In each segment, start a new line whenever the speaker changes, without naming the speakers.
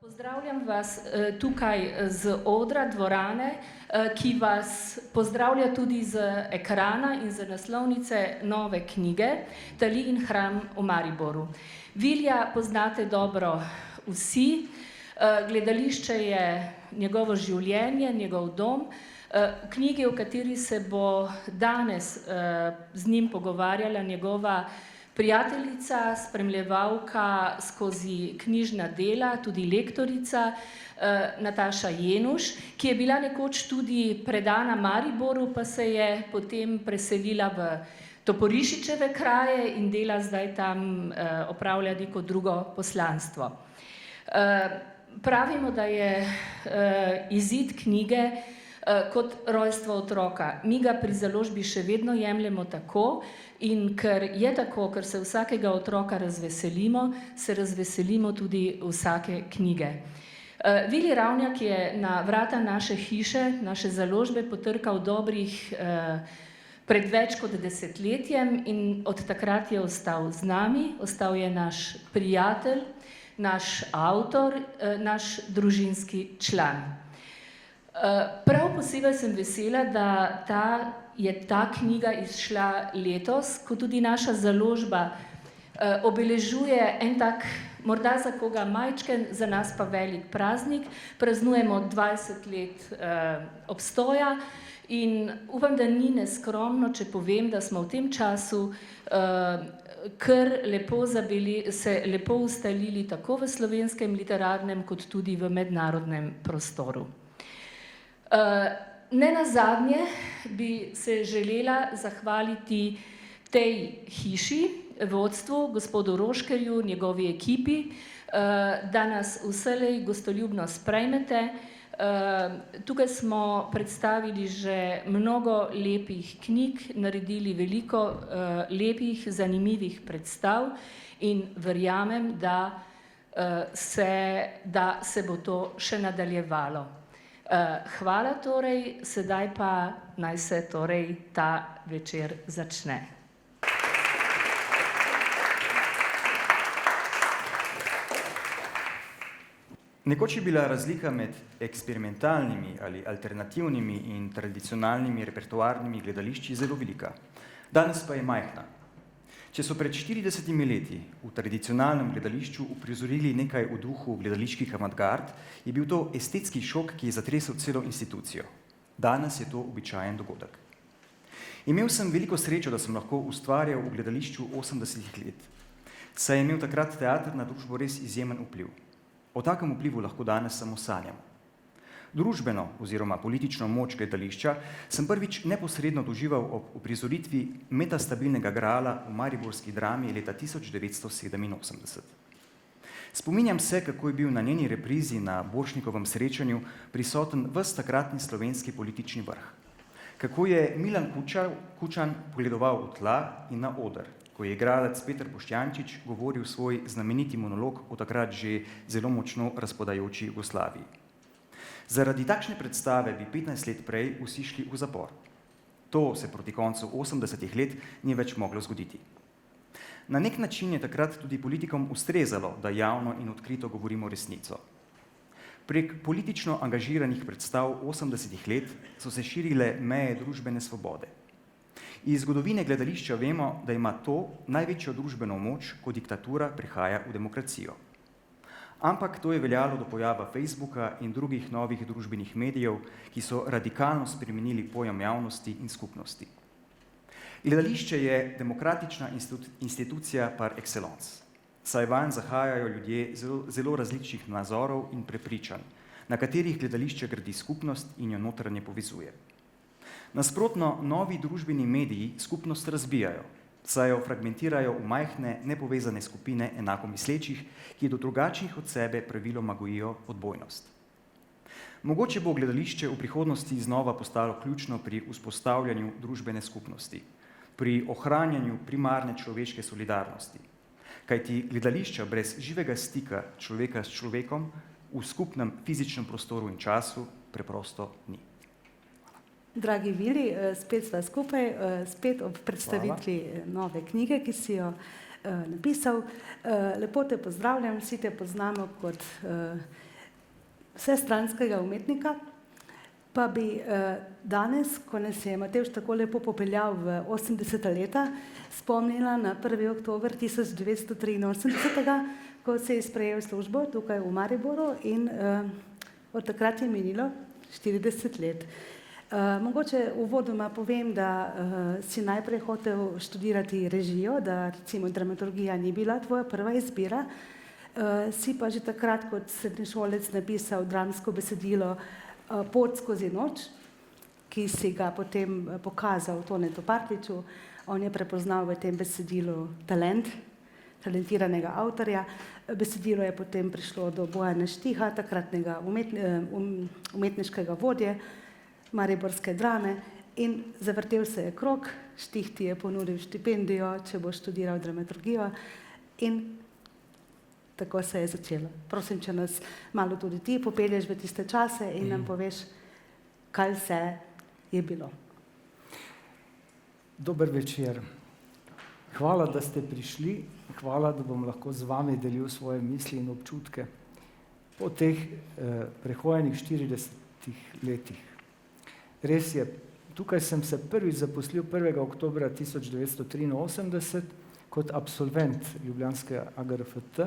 Pozdravljam vas tukaj z odra dvorane, ki vas pozdravlja tudi z ekrana in z naslovnice nove knjige Tali in hram v Mariboru. Vilija poznate dobro vsi, gledališče je njegovo življenje, njegov dom. V knjigi, o kateri se bo danes z njim pogovarjala njegova prijateljica, spremljevalka skozi knjižna dela, tudi lektorica Nataša Jenuš, ki je bila nekoč tudi predana Mariboru, pa se je potem preselila v Toporišičeve kraje in dela zdaj tam, opravlja neko drugo poslanstvo. Pravimo, da je izid knjige kot rojstvo otroka. Mi ga pri založbi še vedno jemljemo tako in ker je tako, ker se vsakega otroka razveselimo, se razveselimo tudi vsake knjige. Vili Ravnjak je na vrata naše hiše, naše založbe potrkal pred več kot desetletjem in od takrat je ostal z nami, ostal je naš prijatelj, naš avtor, naš družinski član. Prav posebej sem vesela, da je ta knjiga izšla letos, ko tudi naša založba obeležuje en tak, morda za koga majčken, za nas pa velik praznik. Praznujemo 20 let obstoja in upam, da ni neskromno, če povem, da smo v tem času kar se lepo ustalili tako v slovenskem literarnem kot tudi v mednarodnem prostoru. Nenazadnje bi se želela zahvaliti tej hiši, vodstvu, gospodu Roškerju, njegovi ekipi, da nas vselej gostoljubno sprejmete. Tukaj smo predstavili že mnogo lepih knjig, naredili veliko lepih, zanimivih predstav in verjamem, da se bo to še nadaljevalo. Hvala torej, sedaj pa naj se torej ta večer začne.
Nekoč je bila razlika med eksperimentalnimi ali alternativnimi in tradicionalnimi repertoarnimi gledališči zelo velika. Danes pa je majhna. Če so pred 40 leti v tradicionalnem gledališču uprizorili nekaj v duhu gledaliških avantgard, je bil to estetski šok, ki je zatresel celo institucijo. Danes je to običajen dogodek. Imel sem veliko srečo, da sem lahko ustvarjal v gledališču 80 let, saj je imel takrat teater na družbo res izjemen vpliv. O takem vplivu lahko danes samo sanjamo. Družbeno oziroma politično moč gledališča sem prvič neposredno doživel ob uprizoritvi metastabilnega grala v mariborski drami leta 1987. Spominjam se, kako je bil na njeni reprizi na Borštnikovem srečanju prisoten ves takratni slovenski politični vrh. Kako je Milan Kučan pogledoval v tla in na oder, ko je igralec Peter Boštjančič govoril svoj znameniti monolog o takrat že zelo močno razpadajoči Jugoslaviji. Zaradi takšne predstave bi 15 let prej vsi šli v zapor. To se proti koncu 80 let ni več moglo zgoditi. Na nek način je takrat tudi politikom ustrezalo, da javno in odkrito govorimo resnico. Prek politično angažiranih predstav 80 let so se širile meje družbene svobode. Iz zgodovine gledališča vemo, da ima to največjo družbeno moč, ko diktatura prihaja v demokracijo. Ampak to je veljalo do pojava Facebooka in drugih novih družbenih medijev, ki so radikalno spremenili pojem javnosti in skupnosti. Gledališče je demokratična institucija par excellence, saj vanj zahajajo ljudje zelo različnih nazorov in prepričanj, na katerih gledališče gradi skupnost in jo notranje povezuje. Nasprotno, novi družbeni mediji skupnost razbijajo, saj jo fragmentirajo v majhne, nepovezane skupine enakomislečih, ki do drugačnih od sebe praviloma gojijo odbojnost. Mogoče bo gledališče v prihodnosti znova postalo ključno pri vzpostavljanju družbene skupnosti, pri ohranjanju primarne človeške solidarnosti, kajti gledališča brez živega stika človeka s človekom v skupnem fizičnem prostoru in času preprosto ni.
Dragi Vili, spet sva skupaj, spet ob predstavitvi nove knjige, ki si jo napisal. Lepo te pozdravljam, vsi te poznamo kot vsestranskega umetnika, pa bi danes, ko nas je Matevž tako lepo popeljal v 80. leta, spomnila na 1. oktober 1983, ko se je sprejel službo tukaj v Mariboru in od takrat je minilo 40 let. Mogoče uvodoma povem, da si najprej hotel študirati režijo, da recimo dramaturgija ni bila tvoja prva izbira, si pa že takrat kot srednješolec napisal dramsko besedilo Pot skozi noč, ki si ga potem pokazal Tonetu Partljiču. On je prepoznal v tem besedilu talentiranega avtorja. Besedilo je potem prišlo do Bojana Štiha, takratnega umetniškega vodje mariborske drame, in zavrtel se je krog. Štih ti je ponudil štipendijo, če boš študiral dramaturgijo, in tako se je začelo. Prosim, če nas malo tudi ti popelješ v tiste čase in nam poveš, kaj vse je bilo.
Dober večer. Hvala, da ste prišli. Hvala, da bom lahko z vami delil svoje misli in občutke po teh prehojenih 40 letih. Res je, tukaj sem se prvič zaposlil 1. oktobra 1983 kot absolvent ljubljanskega AGRFT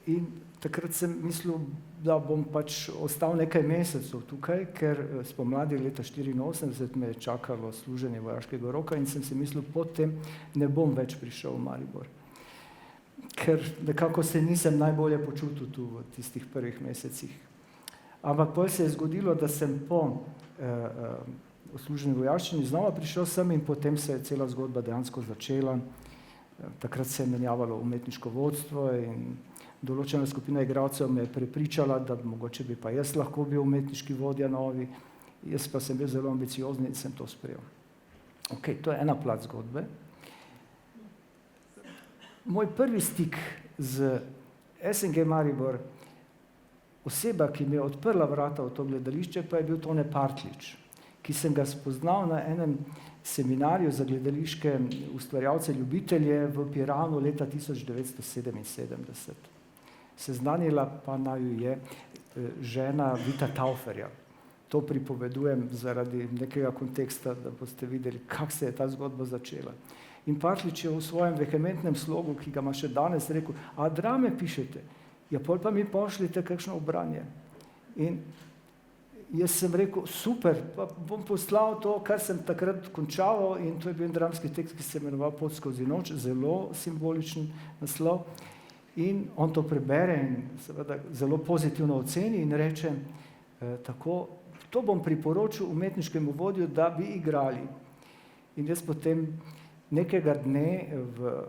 in takrat sem mislil, da bom pač ostal nekaj mesecev tukaj, ker spomladi leta 1984 me je čakalo služenje vojaškega roka in sem si mislil, potem ne bom več prišel v Maribor. Ker nekako se nisem najbolje počutil tu v tistih prvih mesecih. Ampak potem se je zgodilo, da sem po odsluženi vojaščini znova prišel sem in potem se je cela zgodba dejansko začela. Takrat se je menjavalo umetniško vodstvo in določena skupina igralcev me je prepričala, da mogoče bi pa jaz lahko bil umetniški vodja novi. Jaz pa sem bil zelo ambiciozni in sem to sprejel. Ok, to je ena plat zgodbe. Moj prvi stik z SNG Maribor, oseba, ki mi je odprla vrata v to gledališče, pa je bil Tone Partljič, ki sem ga spoznal na enem seminarju za gledališke ustvarjalce, ljubitelje v Piranu leta 1977. Seznanila pa naju je žena Vita Tauferja. To pripovedujem zaradi nekega konteksta, da boste videli, kako se je ta zgodba začela. In Partljič je v svojem vehementnem slogu, ki ga ima še danes, rekel, a drame pišete? Ja, pol pa mi pošljite kakšno branje. In jaz sem rekel, super, pa bom poslal to, kar sem takrat končal, in to je bil dramski tekst, ki se imenoval Pot skozi noč, zelo simboličen naslov. In on to prebere in seveda zelo pozitivno oceni in reče tako, to bom priporočil umetniškemu vodju, da bi igrali. In jaz potem nekega dne v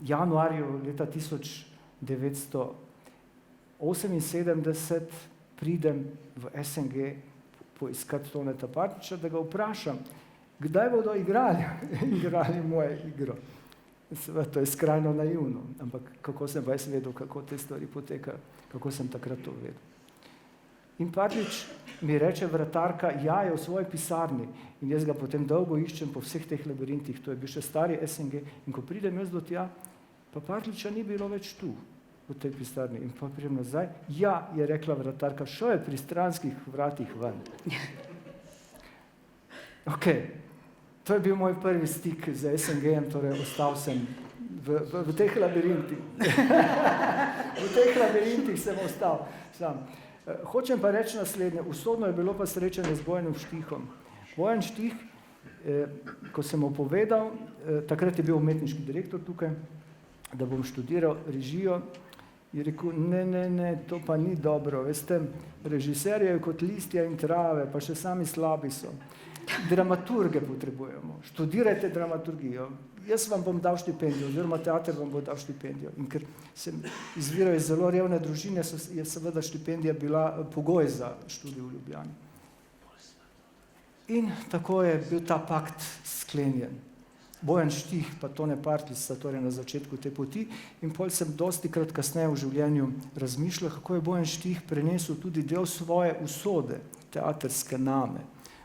januarju leta 1978 pridem v SNG poiskati Toneta Partljiča, da ga vprašam, kdaj bodo igrali moje igro. Seveda, to je skrajno naivno, ampak kako sem pa jaz vedel, kako te stvari potekajo, kako sem takrat to vedel. In Partljič mi reče vratarka, ja, je v svoji pisarni, in jaz ga potem dolgo iščem po vseh teh labirintih, to je bil še stari SNG, in ko pridem jaz do tja, pa Partljiča ni bilo več tu, v tej pisarni, in pa pridem nazaj, ja, je rekla vratarka, šel je pri stranskih vratih ven. Ok, to je bil moj prvi stik z SNG-jem, torej ostal sem v teh labirintih. V teh labirintih sem ostal sam. Hočem pa reči naslednje, usodno je bilo pa srečanje z Bojanom Štihom. Bojan Štih, ko sem mu povedal, takrat je bil umetniški direktor tukaj, da bom študiral režijo, je rekel, ne, to pa ni dobro, veste, režiserji je kot listja in trave, pa še sami slabi so. Dramaturge potrebujemo, študirajte dramaturgijo. Jaz vam bom dal štipendijo, oziroma teater vam bo dal štipendijo. In ker sem izviral iz zelo revne družine, je seveda štipendija bila pogoj za študij v Ljubljani. In tako je bil ta pakt sklenjen. Bojan Štih pa Tone Partljič sta torej na začetku te poti in potem sem dostikrat kasneje v življenju razmišljal, kako je Bojan Štih prenesel tudi del svoje usode, teatrske name.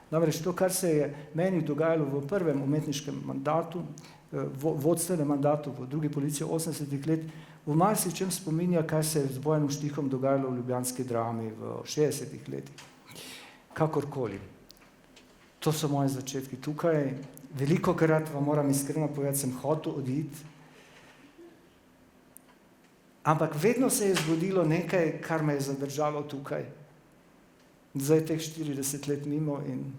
Namreč to, kar se je meni dogajalo v prvem umetniškem mandatu, vodstvenem mandatu v drugi polovici 80-ih let, v v marsičem spominja, kaj se je z Bojanom Štihom dogajalo v ljubljanski drami v 60-ih letih. Kakorkoli. To so moje začetki tukaj. Velikokrat vam moram iskreno povedati, sem hotel oditi, ampak vedno se je zgodilo nekaj, kar me je zadržalo tukaj. Zdaj teh 40 let mimo in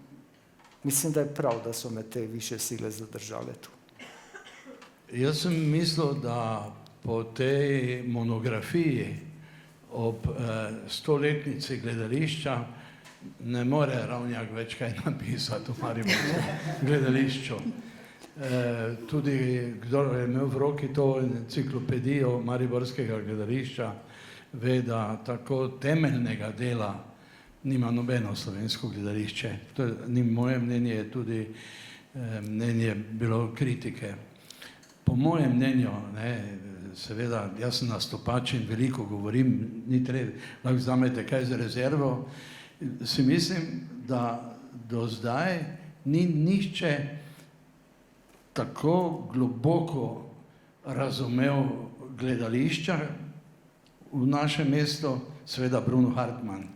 mislim, da je prav, da so me te više sile zadržale tu.
Jaz sem mislil, da po tej monografiji ob 100-letnici gledališča ne more Ravnjak več kaj napisati v mariborskem gledališču. Tudi kdo je imel v roki to enciklopedijo mariborskega gledališča, ve, da tako temeljnega dela nima nobeno slovensko gledališče. To ni moje mnenje, je tudi mnenje bilo kritike. Po mojem mnenju, seveda, jaz sem nastopač in veliko govorim, ni treba, lahko vzamete kaj za rezervo, si mislim, da do zdaj ni nihče tako globoko razumel gledališča v našem mestu, seveda Bruno Hartmann.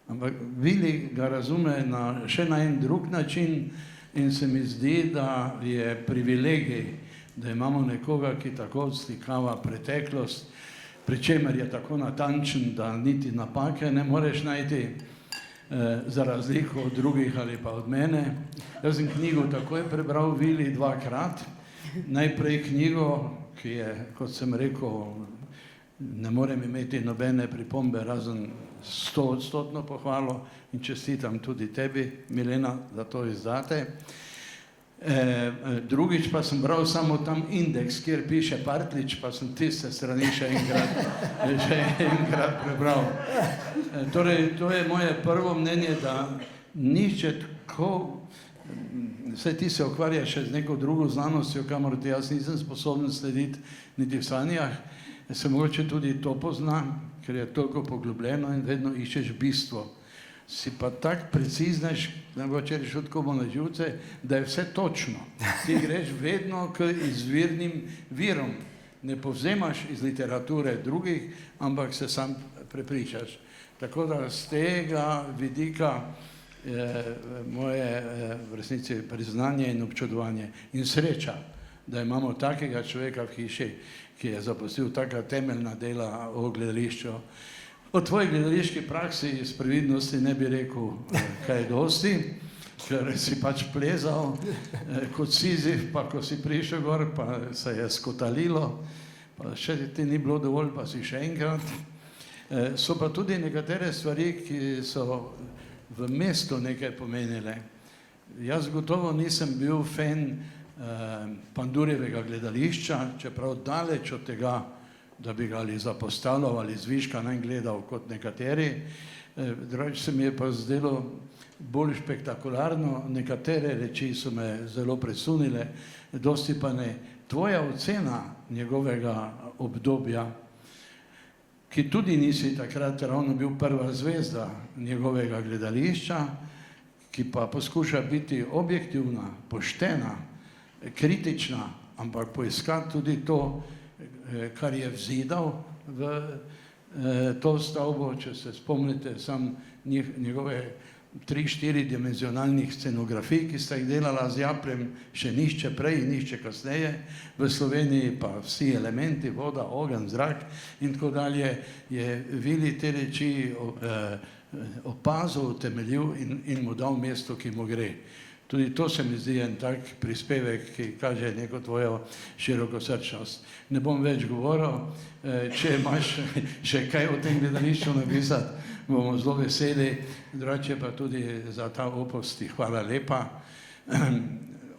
Ampak Vili ga razume še na en drug način in se mi zdi, da je privilegij, da imamo nekoga, ki tako slikava preteklost, pri čemer je tako natančen, da niti napake ne moreš najti, za razliko od drugih ali pa od mene. Jaz sem knjigo takoj prebral Vili 2-krat. Najprej knjigo, ki je, kot sem rekel, ne morem imeti nobene pripombe, razen 100% pohvalo in čestitam tudi tebi, Milena, da to izdate. Drugič pa sem bral samo tam indeks, kjer piše Partlič, pa sem tiste strani še enkrat prebral. Torej, to je moje prvo mnenje, da nihče tako, vse ti se ukvarjaš še z neko drugo znanostjo, kamor ti jaz nisem sposoben slediti niti v sanjah, se mogoče tudi to pozna, ker je toliko poglobljeno in vedno iščeš bistvo. Si pa tak preciznaš, mogoče reš od komu na živce, da je vse točno. Ti greš vedno k izvirnim virom. Ne povzemaš iz literature drugih, ampak se sam prepričaš. Tako da z tega vidika moje v resnici priznanje in občudovanje in sreča, da imamo takega človeka v hiši, ki je zapustil taka temeljna dela o gledališču. O tvoji gledališki praksi iz previdnosti ne bi rekel kaj dosti, ker si pač plezal kot Sizif, pa ko si prišel gor, pa se je skotalilo, pa še ti ni bilo dovolj, pa si še enkrat. So pa tudi nekatere stvari, ki so v mestu nekaj pomenile. Jaz gotovo nisem bil fan Pandurjevega gledališča, čeprav daleč od tega, da bi ga ali zapostavljal ali zviška ne gledal kot nekateri. Drugače se mi je pa zdelo bolj špektakularno, nekatere reči so me zelo presunile, dosti pa ne. Tvoja ocena njegovega obdobja, ki tudi nisi takrat ravno bil prva zvezda njegovega gledališča, ki pa poskuša biti objektivna, poštena, kritična, ampak poiskati tudi to, kar je vzidal v to stavbo, če se spomnite sam njegove 3-4 dimenzionalnih scenografij, ki sta jih delala z Japljem, še nišče prej in nišče kasneje, v Sloveniji pa vsi elementi, voda, ogenj, zrak in tako dalje, je Vili te reči opazil, utemeljil in mu dal mesto, ki mu gre. Tudi to se mi zdi en tak prispevek, ki kaže neko tvojo širokosrčnost. Ne bom več govoril, če imaš še kaj o tem gledališču napisati, bomo zelo veseli, drugače pa tudi za ta opus ti hvala lepa.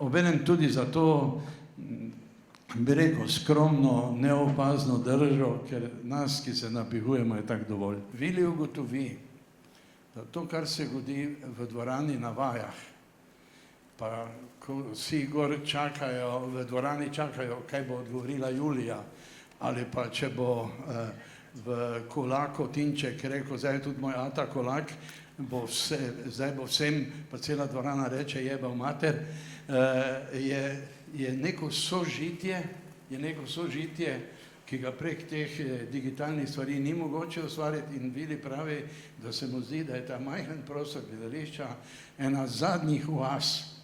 Obenem tudi za to, bi rekel, skromno, neopazno držo, ker nas, ki se napihujemo, je tak dovolj. Vili ugotovi, da to, kar se godi v dvorani na vajah, pa ko vsi gor čakajo, v dvorani čakajo, kaj bo odgovorila Julija, ali pa če bo v Kolaku Tinček rekel, zdaj je tudi moj ata Kolak, zdaj bo vsem, pa cela dvorana reče, jebal mater, je neko sožitje, ki ga prek teh digitalnih stvari ni mogoče ustvariti, in Vili pravi, da se mu zdi, da je ta majhen prostor gledališča ena zadnjih oaz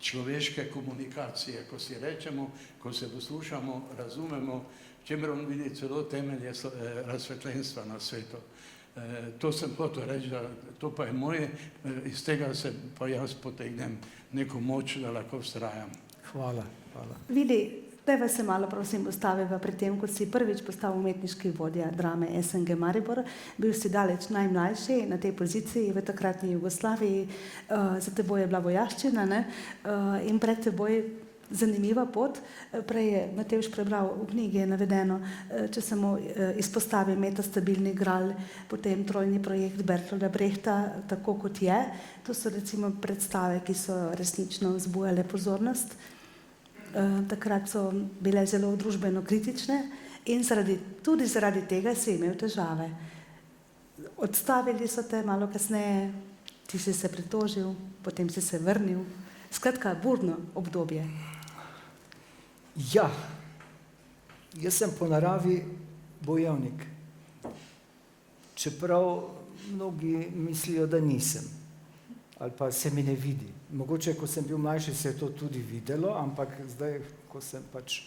človeške komunikacije, ko si rečemo, ko se poslušamo, razumemo, v čemer on vidi celo temelje razsvetljenstva na svetu. To sem hotel reči, da to pa je moje, iz tega se pa jaz potegnem neko moč, da lahko vztrajam.
Hvala.
Vili, dajva se malo prosim ustaviva pri tem, ko si prvič postal umetniški vodja drame SNG Maribor. Bil si daleč najmlajši na tej poziciji v takratni Jugoslaviji, za teboj je bila vojaščina, ne? In pred teboj zanimiva pot. Prej je Matevž prebral, v knjigi je navedeno, če samo izpostavi Metastabilni gral, potem trojni projekt Bertolda Brehta, tako kot je. To so recimo predstave, ki so resnično vzbujale pozornost. Takrat so bile zelo družbeno kritične in tudi zaradi tega si imel težave. Odstavili so te malo kasneje, ti si se pritožil, potem si se vrnil. Skratka, burno obdobje.
Ja, jaz sem po naravi bojevnik. Čeprav mnogi mislijo, da nisem. Ali pa se mi ne vidi. Mogoče, ko sem bil mlajši, se je to tudi videlo, ampak zdaj, ko sem pač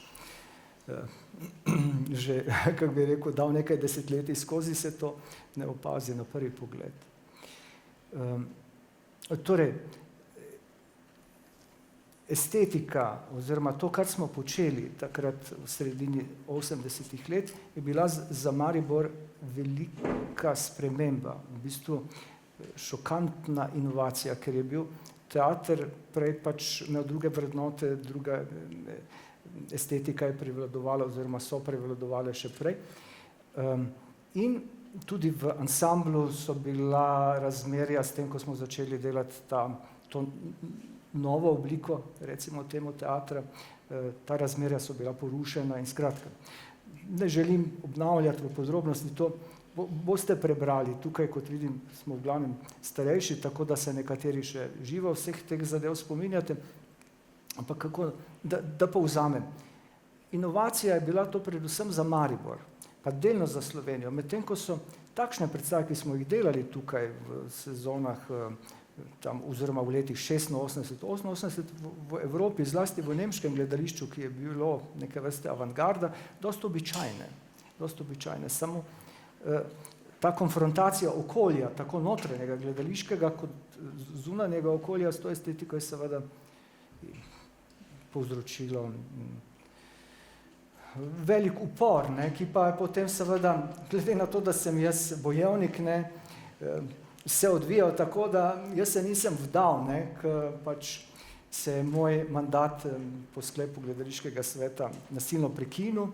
že, kako bi rekel, dal nekaj desetletij skozi, se to ne opazi na prvi pogled. Torej, estetika oziroma to, kar smo počeli takrat v sredini 80-ih let, je bila za Maribor velika sprememba. V bistvu šokantna inovacija, ker je bil teater prej pač na druge vrednote, druga estetika je prevladovala oziroma so prevladovale še prej. In tudi v ansamblu so bila razmerja s tem, ko smo začeli delati to novo obliko, recimo temu teatra, ta razmerja so bila porušena in skratka. Ne želim obnavljati v podrobnosti to, boste prebrali, tukaj, kot vidim, smo v glavnem starejši, tako da se nekateri še živo vseh teh zadev spominjate, ampak kako, da povzamem. Inovacija je bila to predvsem za Maribor, pa delno za Slovenijo, medtem ko so takšne predstave, ki smo jih delali tukaj v sezonah, tam, oziroma v letih 86 v Evropi, zlasti v nemškem gledališču, ki je bilo neke vrste avantgarda, dosti običajne. Samo ta konfrontacija okolja, tako notranjega gledališkega kot zunanjega okolja s to estetiko je seveda povzročilo velik upor, ki pa je potem seveda, glede na to, da sem jaz bojevnik, se odvijal tako, da jaz se nisem vdal, ker pač se je moj mandat po sklepu gledališkega sveta nasilno prekinil.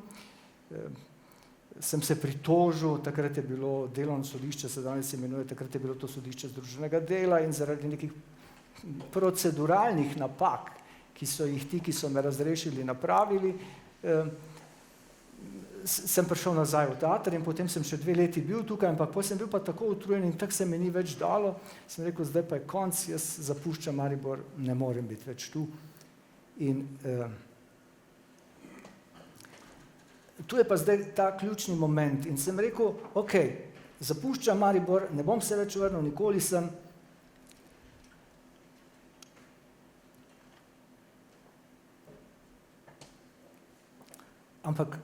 Sem se pritožil, takrat je bilo delovno sodišče, se danes imenuje, takrat je bilo to sodišče združenega dela in zaradi nekih proceduralnih napak, ki so jih ti, ki so me razrešili, napravili, sem prišel nazaj v teater in potem sem še 2 leti bil tukaj, ampak potem sem bil pa tako utrujen in tako se mi ni več dalo. Sem rekel, zdaj pa je konc, jaz zapuščam Maribor, ne morem biti več tu. In tu je pa zdaj ta ključni moment in sem rekel, ok, zapuščam Maribor, ne bom se več vrnil, nikoli sem. Ampak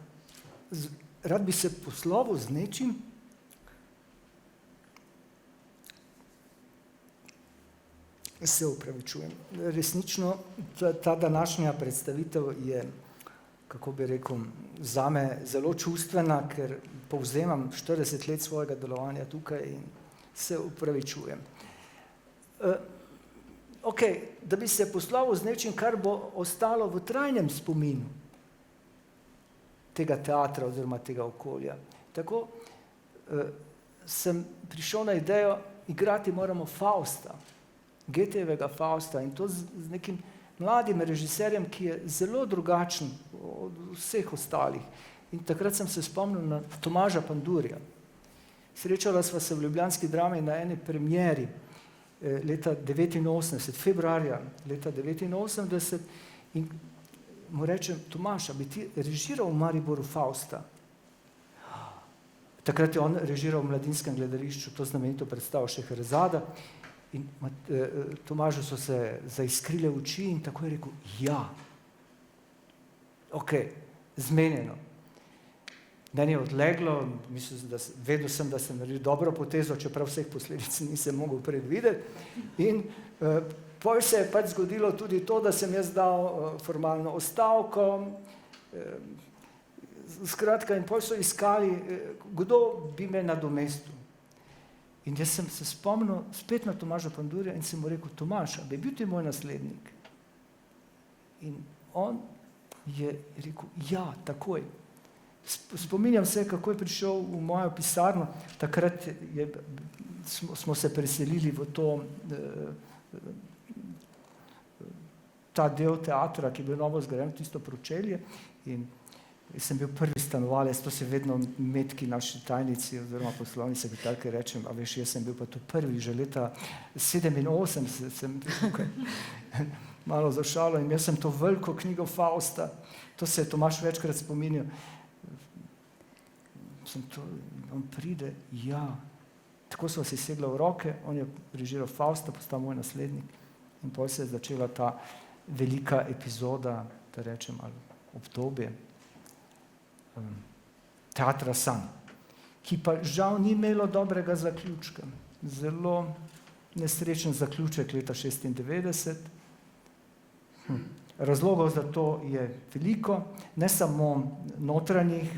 rad bi se poslovil z nečim, se opravičujem. Resnično ta današnja predstavitev je, kako bi rekel, zame zelo čustvena, ker povzemam 40 let svojega delovanja tukaj in se opravičujem. Ok, da bi se poslovil z nečim, kar bo ostalo v trajnem spominu tega teatra oziroma tega okolja. Tako sem prišel na idejo, igrati moramo Fausta, Goethejevega Fausta in to z nekim mladim režiserjem, ki je zelo drugačen od vseh ostalih. In takrat sem se spomnil na Tomaža Pandurja. Srečala sva se v ljubljanski drami na eni premieri leta 89, februarja leta 89 in mu rečem, Tomaž, a bi ti režiral v Mariboru Fausta? Takrat je on režiral v Mladinskem gledališču to znamenito predstavo Šeherezada in Tomažu so se zaiskrile oči in tako je rekel, ja, ok, zmenjeno. Meni je odleglo, vedel sem, da sem naredil dobro potezo, čeprav vseh posledic nisem mogel predvideti in potem se je pač zgodilo tudi to, da sem jaz dal formalno ostavko, skratka, in potem so iskali, kdo bi me nadomestil. In jaz sem se spomnil spet na Tomaža Pandurja in sem mu rekel, Tomaž, a bi bil ti moj naslednik? In on je rekel, ja, takoj. Spominjam se, kako je prišel v mojo pisarno, takrat smo se preselili v ta del teatra, ki je bil novo zgrajen, tisto pročelje in sem bil prvi stanovalec, to se vedno Metki naši tajnici oziroma poslovni sekretarki rečem, a veš, jaz sem bil pa tu prvi, že leta 87 sem tukaj malo zašalo in jaz sem to veliko knjigo Fausta, to se je Tomaž večkrat spominjal, on pride, ja, tako so si segla v roke, on je režiral Fausta, postal moj naslednik in potem se je začela ta velika epizoda, da rečem, ali obdobje teatra Sanj, ki pa žal ni imelo dobrega zaključka. Zelo nesrečen zaključek leta 1996. Razlogov za to je veliko, ne samo notranjih,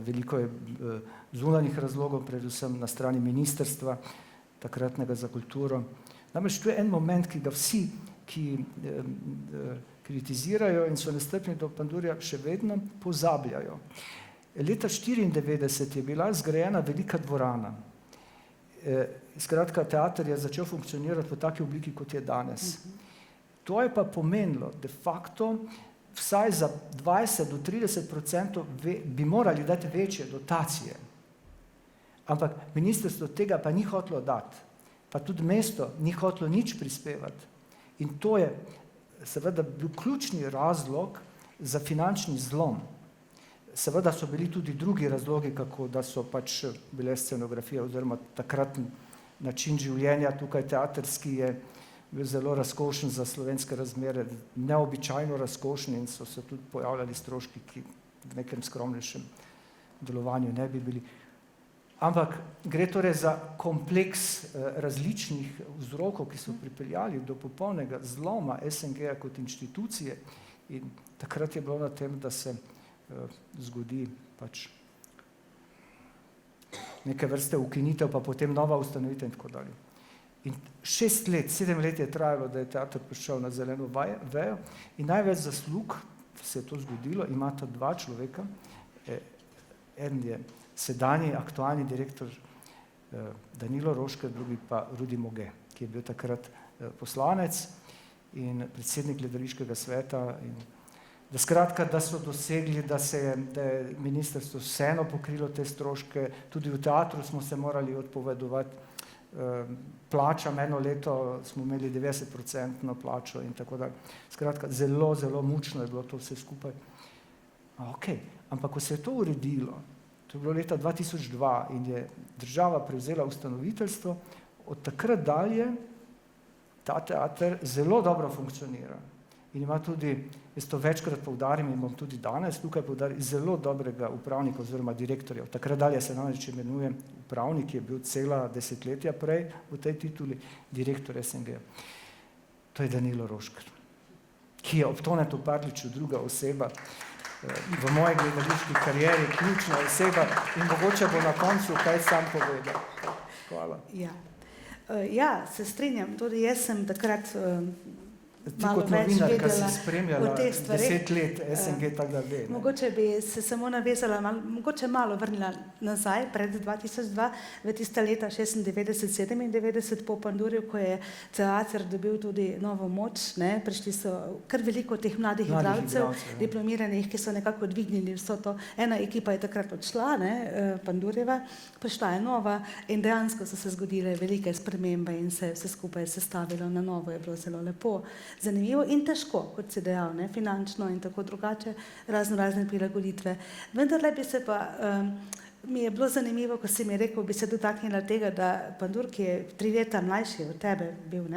veliko je zunanjih razlogov, predvsem na strani ministrstva, takratnega za kulturo. Namreč to je en moment, ki ga vsi, ki kritizirajo in so nestrpni do Pandurja, še vedno pozabljajo. Leta 1994 je bila zgrajena velika dvorana. Skratka, teater je začel funkcionirati v taki obliki, kot je danes. To je pa pomenilo, de facto, vsaj za 20 do 30% bi morali dati večje dotacije. Ampak ministrstvo tega pa ni hotelo dati. Pa tudi mesto ni hotelo nič prispevati. In to je seveda bil ključni razlog za finančni zlom. Seveda so bili tudi drugi razlogi, kako da so pač bile scenografije oziroma takratni način življenja tukaj teatrski je bil zelo razkošen za slovenske razmere, neobičajno razkošen in so se tudi pojavljali stroški, ki v nekem skromnejšem delovanju ne bi bili. Ampak gre torej za kompleks različnih vzrokov, ki so pripeljali do popolnega zloma SNG-ja kot inštitucije in takrat je bilo na tem, da se zgodi pač neke vrste ukinitev, pa potem nova ustanovitev in tako dalje. In 6 let, 7 let je trajalo, da je teater prišel na zeleno vejo in največ zaslug, da se je to zgodilo, imata 2 človeka, en je sedanji, aktualni direktor Danilo Rošker, drugi pa Rudi Moge, ki je bil takrat poslanec in predsednik gledališkega sveta. In da skratka, da so dosegli, da je ministrstvo vseeno pokrilo te stroške, tudi v teatru smo se morali odpovedovati, plačam eno leto smo imeli 90% plačo in tako dalje. Skratka, zelo, zelo mučno je bilo to vse skupaj. Okay. Ampak ko se je to uredilo, to je bilo leta 2002 in je država prevzela ustanoviteljstvo, od takrat dalje ta teater zelo dobro funkcionira. In ima tudi, jaz to večkrat poudarim in bom tudi danes tukaj poudaril, zelo dobrega upravnika oziroma direktorja. Od takrat dalje se namreč imenuje upravnik, ki je bil cela desetletja prej v tej tituli direktor SNG. To je Danilo Rošker, ki je ob Tonetu Parliču druga oseba v moji gledališki karieri, ključna oseba in mogoče bo na koncu kaj sam povedal. Hvala.
Ja, se strinjam. Tudi jaz sem takrat
Ti kot novinarka si spremljala 10 let SNG, tako da ve.
Mogoče bi se samo navezala, mogoče malo vrnila nazaj, pred 2002, v tista leta 96-97 po Pandurju, ko je teater dobil tudi novo moč, prišli so kar veliko teh mladih igralcev, diplomiranih, ki so nekako dvignili vso to. Ena ekipa je takrat odšla, Pandurjeva, prišla je nova in dejansko so se zgodile velike spremembe in se vse skupaj sestavilo na novo, je bilo zelo lepo. Zanimivo in težko, kot si dejal, finančno in tako drugače, razne prilagoditve. Vendar bi se pa mi je bilo zanimivo, ko si mi rekel, bi se dotaknila tega, da Pandur, ki je 3 leta mlajši od tebe bil,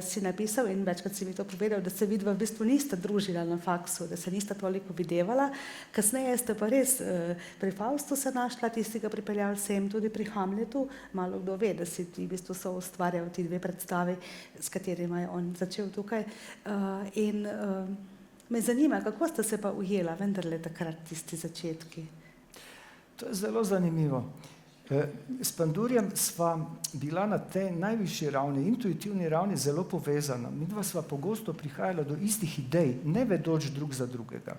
si napisal in večkrat si mi to povedal, da se vidva v bistvu nista družila na faksu, da se nista toliko videvala. Kasneje ste pa res pri Faustu se našla, ti si ga pripeljal sem, tudi pri Hamletu. Malo kdo ve, da si ti v bistvu so ustvarjal ti 2 predstavi, s katerima je on začel tukaj. In me zanima, kako ste se pa ujela vendarle takrat tisti začetki?
To je zelo zanimivo. S Pandurjem sva bila na tej najvišji ravni, intuitivni ravni, zelo povezana. Midva sva pogosto prihajala do istih idej, ne vedoč drug za drugega.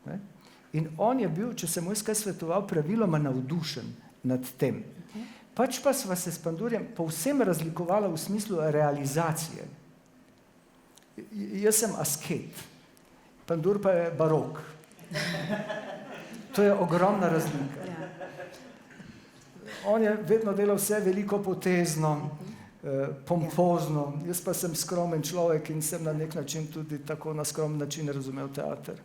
Ne? In on je bil, če sem mu kaj svetoval, praviloma navdušen nad tem. Pač pa sva se s Pandurjem povsem razlikovala v smislu realizacije. Jaz sem asket, Pandur pa je barok. To je ogromna razlika. On je vedno delal vse veliko potezno, pompozno, jaz pa sem skromen človek in sem na nek način tudi tako na skromen način razumel teater.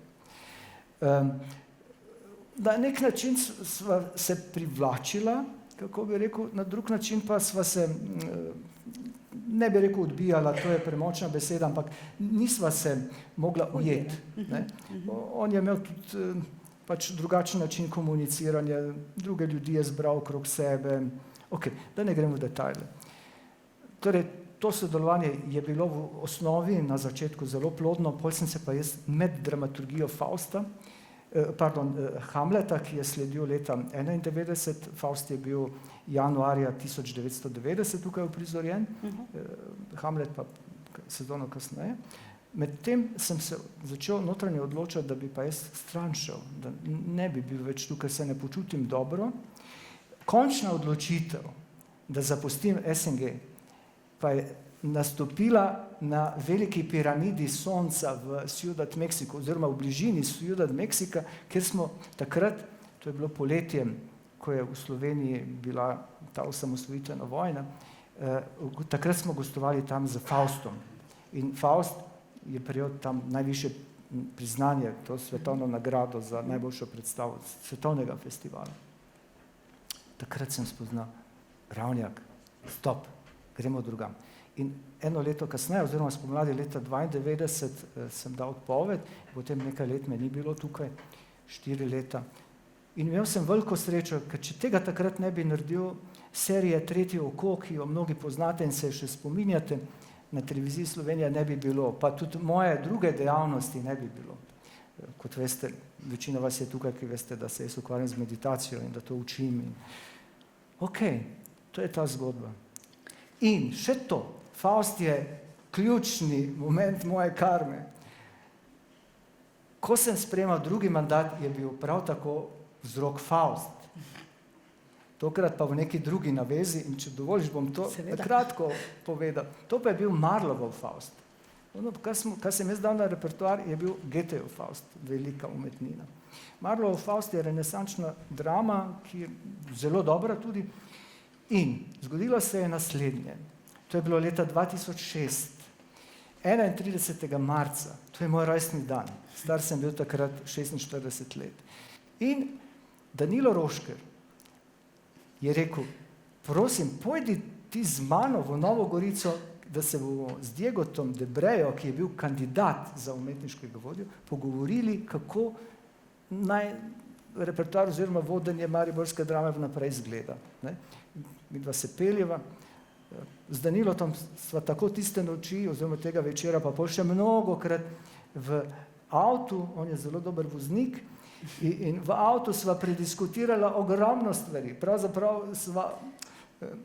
Na nek način sva se privlačila, kako bi rekel, na drug način pa sva se, ne bi rekel odbijala, to je premočna beseda, ampak nisva se mogla ujeti. On je imel tudi pač drugačen način komuniciranja, druge ljudi je zbral okrog sebe. Ok, da ne gremo v detajle. Torej, to sodelovanje je bilo v osnovi na začetku zelo plodno, potem sem se pa jaz med dramaturgijo Hamleta, ki je sledil leta 1991, Faust je bil januarja 1990 tukaj uprizorjen, Hamlet pa sezono kasneje. Medtem sem se začel notranje odločati, da bi pa jaz stran šel, da ne bi bil več tukaj, se ne počutim dobro. Končna odločitev, da zapustim SNG, pa je nastopila na veliki piramidi sonca v Ciudad Mexico, oziroma v bližini Ciudad Mexica, kjer smo takrat, to je bilo poletje, ko je v Sloveniji bila ta osamosvojitvena vojna, takrat smo gostovali tam z Faustom. In Faust je prejel tam najvišje priznanje, to svetovno nagrado za najboljšo predstavo svetovnega festivala. Takrat sem spoznal, Ravnjak, stop, gremo drugam. In eno leto kasneje, oziroma spomladi leta 1992, sem dal odpoved, potem nekaj let me ni bilo tukaj, 4 leta. In imel sem veliko srečo, ker če tega takrat ne bi naredil, serije Tretje oko, ki jo mnogi poznate in se še spominjate, na televiziji Slovenija ne bi bilo, pa tudi moje druge dejavnosti ne bi bilo. Kot veste, večina vas je tukaj, ki veste, da se jaz ukvarjam z meditacijo in da to učim. Ok, to je ta zgodba. In še to, Faust je ključni moment moje karme. Ko sem sprejemal drugi mandat, je bil prav tako vzrok Faust. Tokrat pa v neki drugi navezi in če dovoliš, bom to kratko povedal. To pa je bil Marlowov Faust. Kar sem jaz dal na repertoar, je bil Goethejev Faust, velika umetnina. Marlowov Faust je renesančna drama, ki je zelo dobra tudi. In zgodilo se je naslednje. To je bilo leta 2006, 31. marca, to je moj rojstni dan. Star sem bil takrat 46 let. In Danilo Rošker je rekel, prosim, pojdi ti z mano v Novo Gorico, da se bomo z Diegotom Debrejo, ki je bil kandidat za umetniškega vodjo, pogovorili, kako naj repertoar oziroma vodenje mariborske drame vnaprej izgleda. Midva se peljeva, z Danilotom sva tako tiste noči, oziroma tega večera, pa pol še mnogokrat v avtu, on je zelo dober voznik, in v avtu sva prediskutirala ogromno stvari. Pravzaprav sva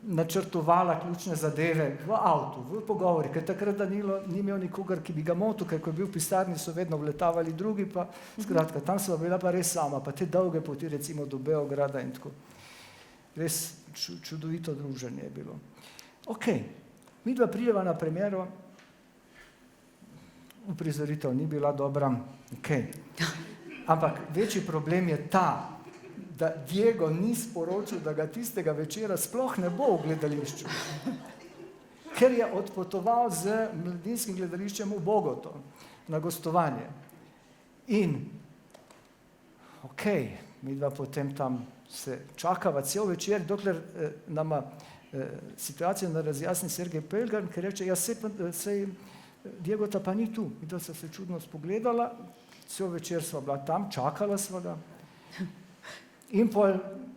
načrtovala ključne zadeve v avtu, v pogovori, ker takrat Danilo ni imel nikogar, ki bi ga motil, ker ko je bil v pisarni, so vedno vletavali drugi, pa skratka, tam sva bila pa res sama, pa te dolge poti recimo do Beograda in tako. Res čudovito druženje je bilo. Ok, midva prideva na premiero, uprizoritev ni bila dobra, ok. Ampak večji problem je ta, da Diego ni sporočil, da ga tistega večera sploh ne bo v gledališču, ker je odpotoval z mladinskim gledališčem v Bogoto na gostovanje. In, ok, midva potem tam se čakava cel večer, dokler nama situacijo ne razjasni Sergej Pelgar, ki reče, ja, sej Diegota pa ni tu. Midva sta se čudno spogledala, cel večer sva bila tam, čakala sva ga. In pol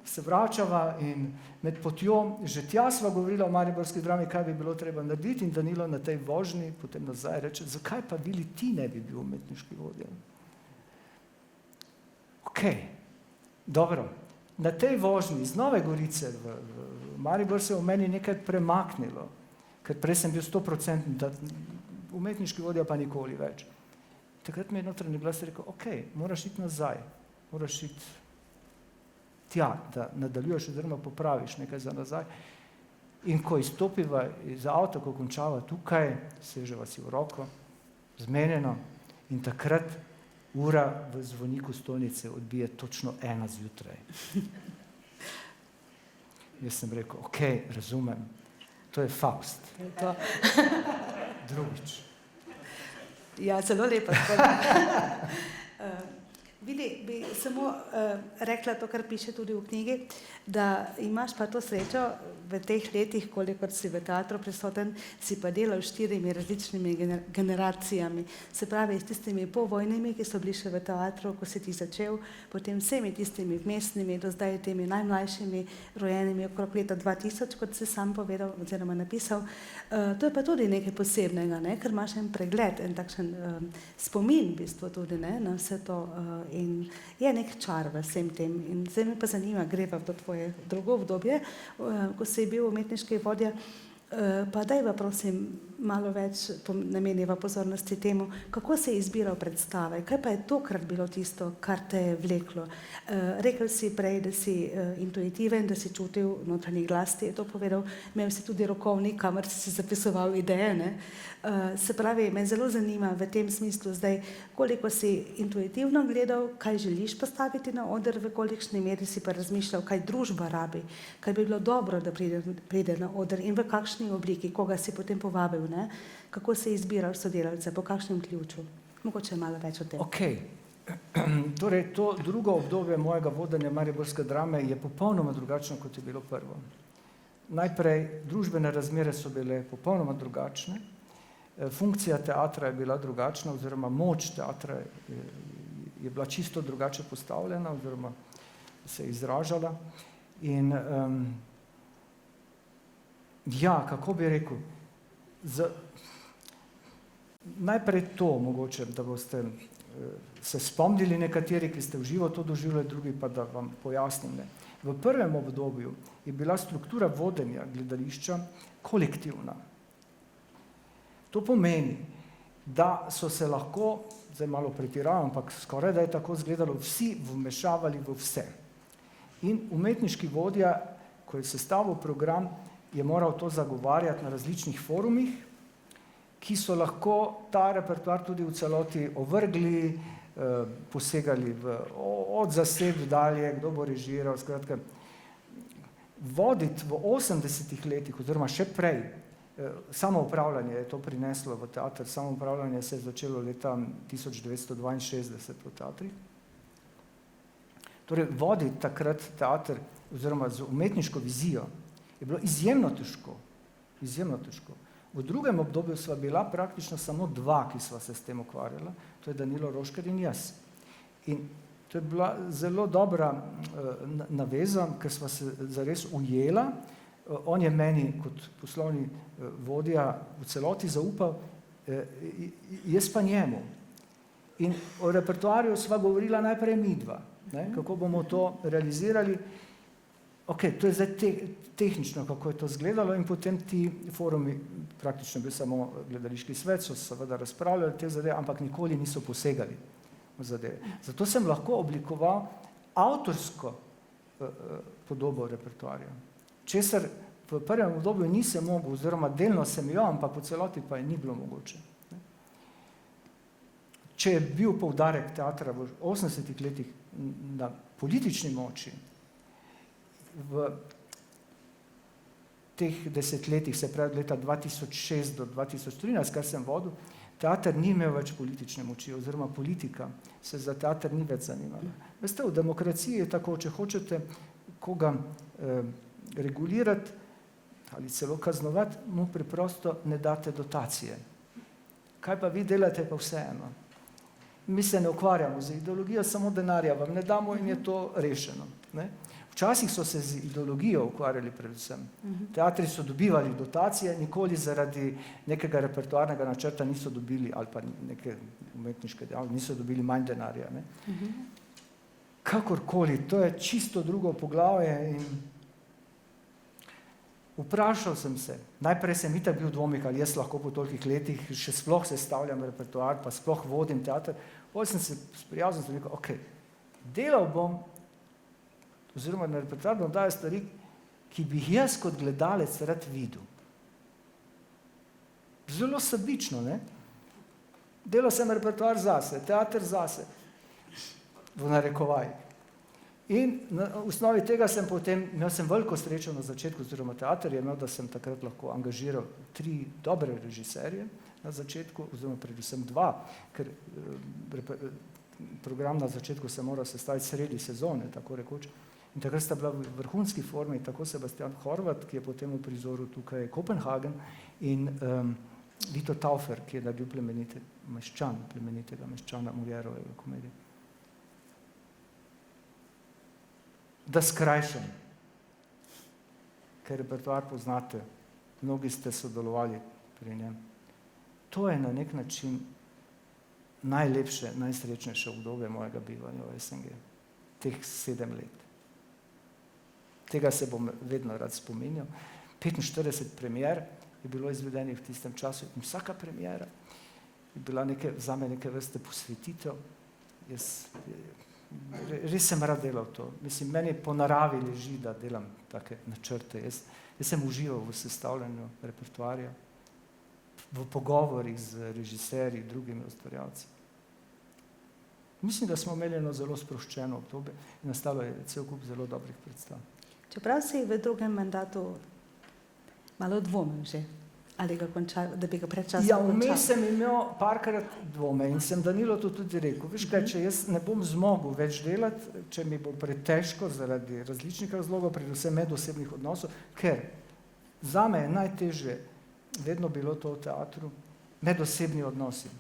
se vračava in med potjo, že tja sva govorila o mariborski drami, kaj bi bilo treba narediti, in Danilo na tej vožnji potem nazaj reče, zakaj pa Vili ti ne bi bil umetniški vodja? Dobro. Na tej vožnji iz Nove Gorice v Maribor se je v meni nekaj premaknilo, ker prej sem bil 100% umetniški vodja, pa nikoli več. Takrat mi je notranji glas rekel, moraš iti nazaj, moraš iti tja, da nadaljuješ oziroma popraviš nekaj za nazaj. In ko izstopiva iz avta, ko končava tukaj, seževa si v roko, zmenjeno, in takrat ura v zvoniku stolnice odbije točno 1 zjutraj. Jaz sem rekel, razumem, to je Faust. Drugič.
Ja, zelo lepa. Vili, bi samo rekla to, kar piše tudi v knjigi, da imaš pa to srečo v teh letih, kolikor si v teatru prisoten, si pa delal s 4 različnimi generacijami. Se pravi, s tistimi povojnimi, ki so bili še v teatru, ko si ti začel, potem vsemi tistimi vmesnimi, do zdaj temi najmlajšimi, rojenimi okrog leta 2000, kot si sam povedal oziroma napisal. To je pa tudi nekaj posebnega, ne? Ker imaš en pregled, en takšen spomin v bistvu tudi, ne? Na vse to. In je nek čar v vsem tem. In zdaj me pa zanima, greva v to tvoje drugo obdobje, ko si bil umetniški vodja, pa dajva prosim malo več nameniva pozornosti temu, kako si izbiral predstave, kaj pa je tokrat bilo tisto, kar te je vleklo. Rekel si prej, da si intuitiven, da si čutil notranji glas, ti je to povedal, imel si tudi rokovnik, kamor si zapisoval ideje, ne? Se pravi, me zelo zanima v tem smislu zdaj, koliko si intuitivno gledal, kaj želiš postaviti na oder, v kolikšni meri si pa razmišljal, kaj družba rabi, kaj bi bilo dobro, da pride na oder in v kakšni obliki, koga si potem povabil, ne? Kako si izbiral sodelavce, po kakšnem ključu? Mogoče malo več o tem.
Torej, to drugo obdobje mojega vodenja mariborske drame je popolnoma drugačno, kot je bilo prvo. Najprej, družbene razmere so bile popolnoma drugačne, funkcija teatra je bila drugačna, oziroma moč teatra je bila čisto drugače postavljena, oziroma se je izražala. In kako bi rekel, najprej to mogoče, da boste se spomnili nekateri, ki ste v živo to doživljali, drugi pa da vam pojasnim. V prvem obdobju je bila struktura vodenja gledališča kolektivna. To pomeni, da so se lahko, zdaj malo pretiravam, ampak skoraj da je tako izgledalo, vsi vmešavali v vse. In umetniški vodja, ko je sestavil program, je moral to zagovarjati na različnih forumih, ki so lahko ta repertoar tudi v celoti ovrgli, posegali od zasedb dalje, kdo bo režiral, skratka. Voditi v 80-ih letih, oziroma še prej, samoupravljanje je to prineslo v teater, samoupravljanje se je začelo leta 1962 v teatrih. Torej, voditi takrat teater, oziroma z umetniško vizijo, je bilo izjemno težko, izjemno težko. V drugem obdobju sva bila praktično samo 2, ki sva se s tem ukvarjala, to je Danilo Roškar in jaz. In to je bila zelo dobra naveza, ker sva se zares ujela. On je meni kot poslovni vodja v celoti zaupal, jaz pa njemu. In o repertoarju sva govorila najprej midva, kako bomo to realizirali. To je zdaj tehnično, kako je to izgledalo, in potem ti forumi, praktično bil samo gledališki svet, so seveda razpravljali te zadeve, ampak nikoli niso posegali v zadeve. Zato sem lahko oblikoval avtorsko podobo repertoarja. Česar v prvem obdobju nisem mogel, oziroma delno sem jo, ampak v celoti pa je ni bilo mogoče. Če je bil poudarek teatra v 80-ih letih na politični moči, v teh desetletjih, se pravi od leta 2006 do 2013, kar sem vodil, Teater ni imel več politične moči, oziroma politika se za teater ni več zanimala. Veste, v demokraciji je tako, če hočete koga regulirati ali celo kaznovati, mu preprosto ne date dotacije. Kaj pa vi delate, pa vseeno. Mi se ne ukvarjamo z ideologijo, samo denarja vam ne damo in je to rešeno. Ne? Včasih so se z ideologijo ukvarjali predvsem. Teatri so dobivali dotacije, nikoli zaradi nekega repertoarnega načrta niso dobili, ali pa neke umetniške dejavnosti, niso dobili manj denarja. Ne? Kakorkoli, to je čisto drugo poglavje in vprašal sem se, najprej sem itak bil dvomik, ali jaz lahko po tolikih letih še sploh sestavljam repertoar, pa sploh vodim teater. Potem sem se sprijavil, sem rekel, ok, delal bom, oziroma na repertoar bom dajal stvari, ki bi jih jaz kot gledalec rad videl. Zelo sebično, ne? Delal sem repertoar zase, teater zase, v narekovajih. In na osnovi tega sem potem, imel sem veliko srečo na začetku, oziroma teater je imel, da sem takrat lahko angažiral 3 dobre režiserje na začetku, oziroma predvsem 2, ker program na začetku se mora sestaviti sredi sezone, tako rekoč. In takrat sta bila v vrhunski formi tako Sebastian Horvat, ki je potem v prizoru tukaj Kopenhagen, in Vito Taufer, ki je naredil plemenitega meščana Moliérove komedije. Da skrajšam, ker repertoar poznate, mnogi ste sodelovali pri njem. To je na nek način najlepše, najsrečnejše obdobje mojega bivanja v SNG. Teh 7 let. Tega se bom vedno rad spominjal. 45 premier je bilo izvedenih v tistem času in vsaka premiera je bila zame neke vrste posvetitev. Res sem rad delal to. Mislim, meni po naravi leži, da delam take načrte. Jaz sem užival v sestavljanju repertoarja, v pogovorih z režiserji, drugimi ustvarjalci. Mislim, da smo imeli eno zelo sproščeno obdobje in nastalo je cel kup zelo dobrih predstav.
Čeprav si v drugem mandatu malo dvomil že, ali ga končal, da bi ga predčasno končal.
Vmes sem imel parkrat dvome in sem Danilotu tudi rekel, veš kaj, če jaz ne bom zmogel več delati, če mi bo pretežko zaradi različnih razlogov, predvsem medosebnih odnosov, ker zame je najtežje vedno bilo to v teatru, medosebni odnosi.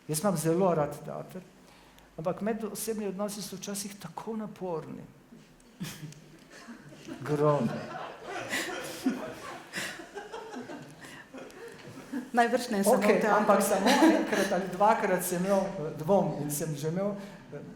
Jaz imam zelo rad teater, ampak medosebni odnosi so včasih tako naporni. Grobni.
Najbrž ne samo
Okay,
teatru.
ampak samo enkrat ali dvakrat sem imel dvom in sem že imel,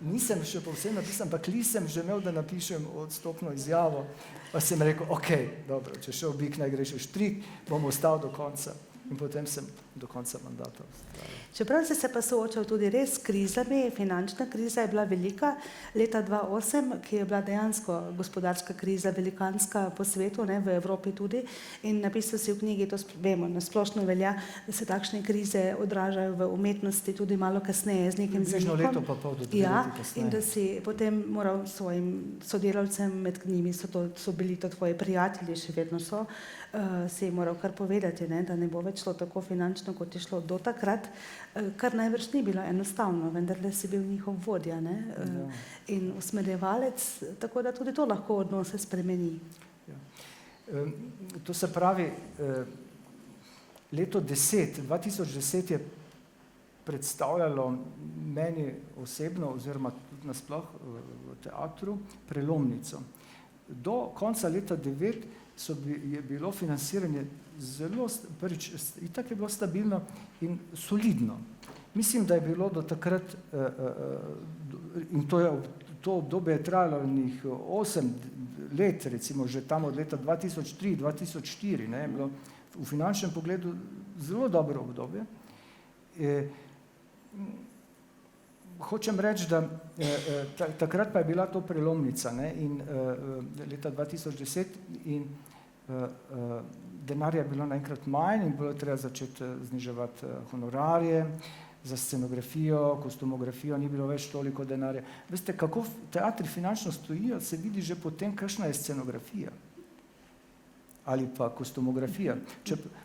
nisem še povsem napisal, ampak sem že imel, da napišem odstopno izjavo, pa sem rekel, ok, dobro, če šel bik, naj greš v štrik, bom ostal do konca. In potem sem do konca mandata ustrajal.
Čeprav si se pa soočal tudi res s krizami, finančna kriza je bila velika, leta 2008, ki je bila dejansko gospodarska kriza velikanska po svetu, ne, v Evropi tudi, in napisal si v knjigi, to vemo, na splošno velja, da se takšne krize odražajo v umetnosti tudi malo kasneje z nekim
Približno
zamikom.
leto pa pol do 2 leti kasneje.
In da si potem moral svojim sodelavcem, med njimi so bili to tvoji prijatelji, še vedno so, si moral kar povedati, ne, da ne bo več šlo tako finančno, kot je šlo do takrat, kar najbrž ni bilo enostavno, vendar le si bil njihov vodja, ne, in usmerjevalec, tako da tudi to lahko odnose spremeni.
Ja. To se pravi, leto 2010 je predstavljalo meni osebno, oziroma tudi nasploh v teatru, prelomnico. Do konca leta 2009 je bilo financiranje zelo, prvič, itak je bilo stabilno in solidno. Mislim, da je bilo do takrat, in to obdobje je trajalo njih 8 let, recimo že tam od leta 2003-2004, ne, je bilo v finančnem pogledu zelo dobro obdobje. Hočem reči, da takrat pa je bila to prelomnica, ne, in leta 2010 in denarja je bilo naenkrat manj in bilo je treba začeti zniževati honorarje za scenografijo, kostumografijo, ni bilo več toliko denarja. Veste, kako teatri finančno stojijo, se vidi že potem, kakšna je scenografija. ali pa kostumografija.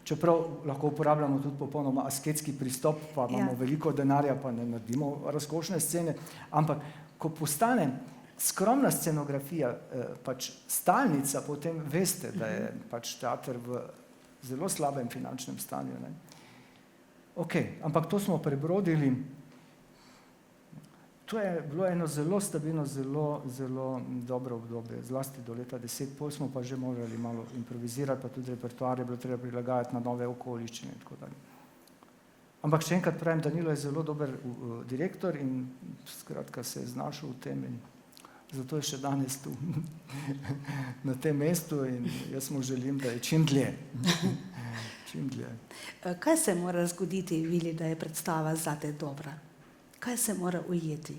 Čeprav lahko uporabljamo tudi popolnoma asketski pristop, pa imamo veliko denarja, pa ne naredimo razkošne scene, ampak ko postane skromna scenografija pač stalnica, potem veste, da je pač teater v zelo slabem finančnem stanju. Ne? Ampak to smo prebrodili. To je bilo eno zelo stabilno, zelo dobro obdobje, zlasti do leta 10, pol smo pa že morali malo improvizirati, pa tudi repertoar je bilo treba prilagajati na nove okoliščine in tako dalje. Ampak še enkrat pravim, Danilo je zelo dober direktor in skratka se je znašel v tem in zato je še danes tu na tem mestu in jaz mu želim, da je čim dlje. Čim dlje.
Kaj se mora zgoditi, Vili, da je predstava zate dobra? Kaj se mora ujeti?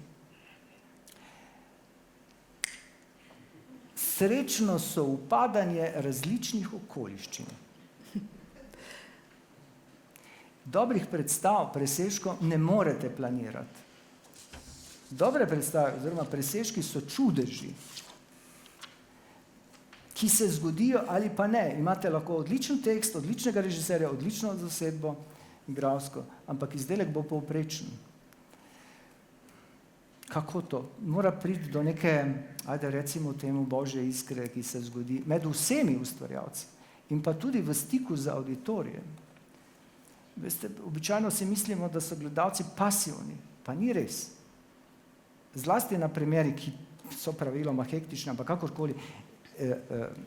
Srečno soupadanje različnih okoliščin. Dobrih predstav, presežkov ne morete planirati. Dobre predstave oziroma presežki so čudeži, ki se zgodijo ali pa ne. Imate lahko odličen tekst, odličnega režiserja, odlično zasedbo, igralsko, ampak izdelek bo povprečen. Kako to? Mora priti do neke, ajde recimo temu, božje iskre, ki se zgodi med vsemi ustvarjalci in pa tudi v stiku z auditorijem. Veste, običajno si mislimo, da so gledalci pasivni, pa ni res. Zlasti na primeri, ki so praviloma hektični, ampak kakorkoli,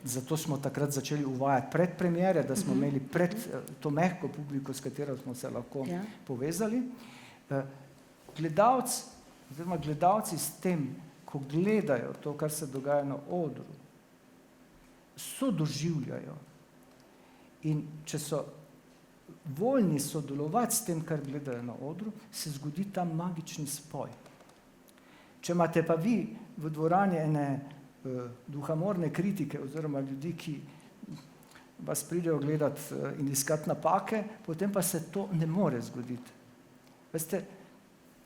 zato smo takrat začeli uvajati predpremiere, da smo imeli to mehko publiko, s katero smo se lahko povezali. Gledalci s tem, ko gledajo to, kar se dogaja na odru, so doživljajo. In če so voljni sodelovati s tem, kar gledajo na odru, se zgodi ta magični spoj. Če imate pa vi v dvorani ene duhamorne kritike oziroma ljudi, ki vas pridejo gledati in iskati napake, potem pa se to ne more zgoditi. Veste,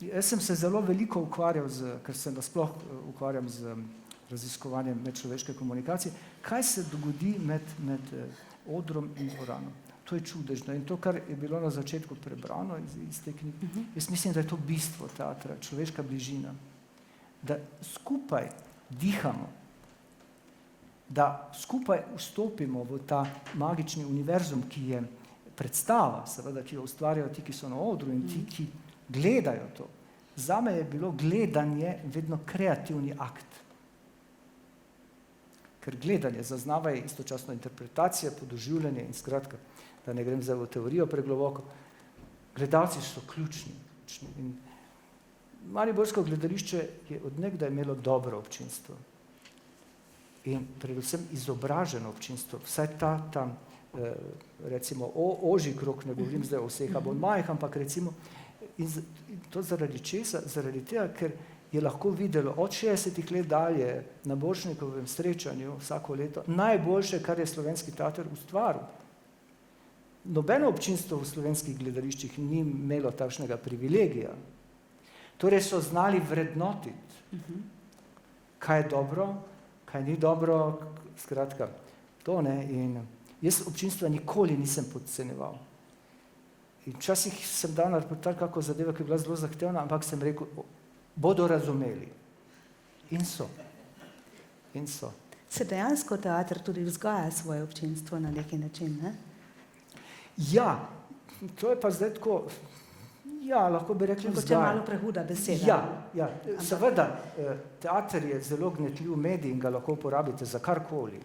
jaz sem se zelo veliko ukvarjal, ker se nasploh ukvarjam z raziskovanjem medčloveške komunikacije, kaj se dogodi med odrom in dvoranom. To je čudežno in to, kar je bilo na začetku prebrano iz te knjige, jaz mislim, da je to bistvo teatra, človeška bližina, da skupaj dihamo, da skupaj vstopimo v ta magični univerzum, ki je predstava, seveda, ki jo ustvarjajo ti, ki so na odru in ti, ki gledajo to. Zame je bilo gledanje vedno kreativni akt. Ker gledanje zaznava je istočasno interpretacija, podoživljanje in skratka, da ne grem zdaj v teorijo pregloboko, gledalci so ključni. In mariborsko gledališče je od nekdaj imelo dobro občinstvo. In predvsem izobraženo občinstvo, vsaj ta recimo ožji krog, ne govorim zdaj o vseh abonmajih, ampak recimo in to zaradi česa? Zaradi tega, ker je lahko videlo od 60 let dalje na Borštnikovem srečanju vsako leto najboljše, kar je slovenski teater ustvaril. Nobeno občinstvo v slovenskih gledališčih ni imelo takšnega privilegija. Torej so znali vrednotiti, kaj je dobro, kaj ni dobro, skratka, to ne. In jaz občinstva nikoli nisem podcenjeval. In včasih sem dal na reportar kako zadeva, ki je bila zelo zahtevna, ampak sem rekel, bodo razumeli. In so.
Se dejansko teater tudi vzgaja svoje občinstvo na neki način, ne?
Ja, to je pa zdaj tako, lahko bi rekli vzgaja.
Če je malo prehuda beseda.
Ja, seveda, teater je zelo gnetljiv medij in ga lahko uporabite za karkoli,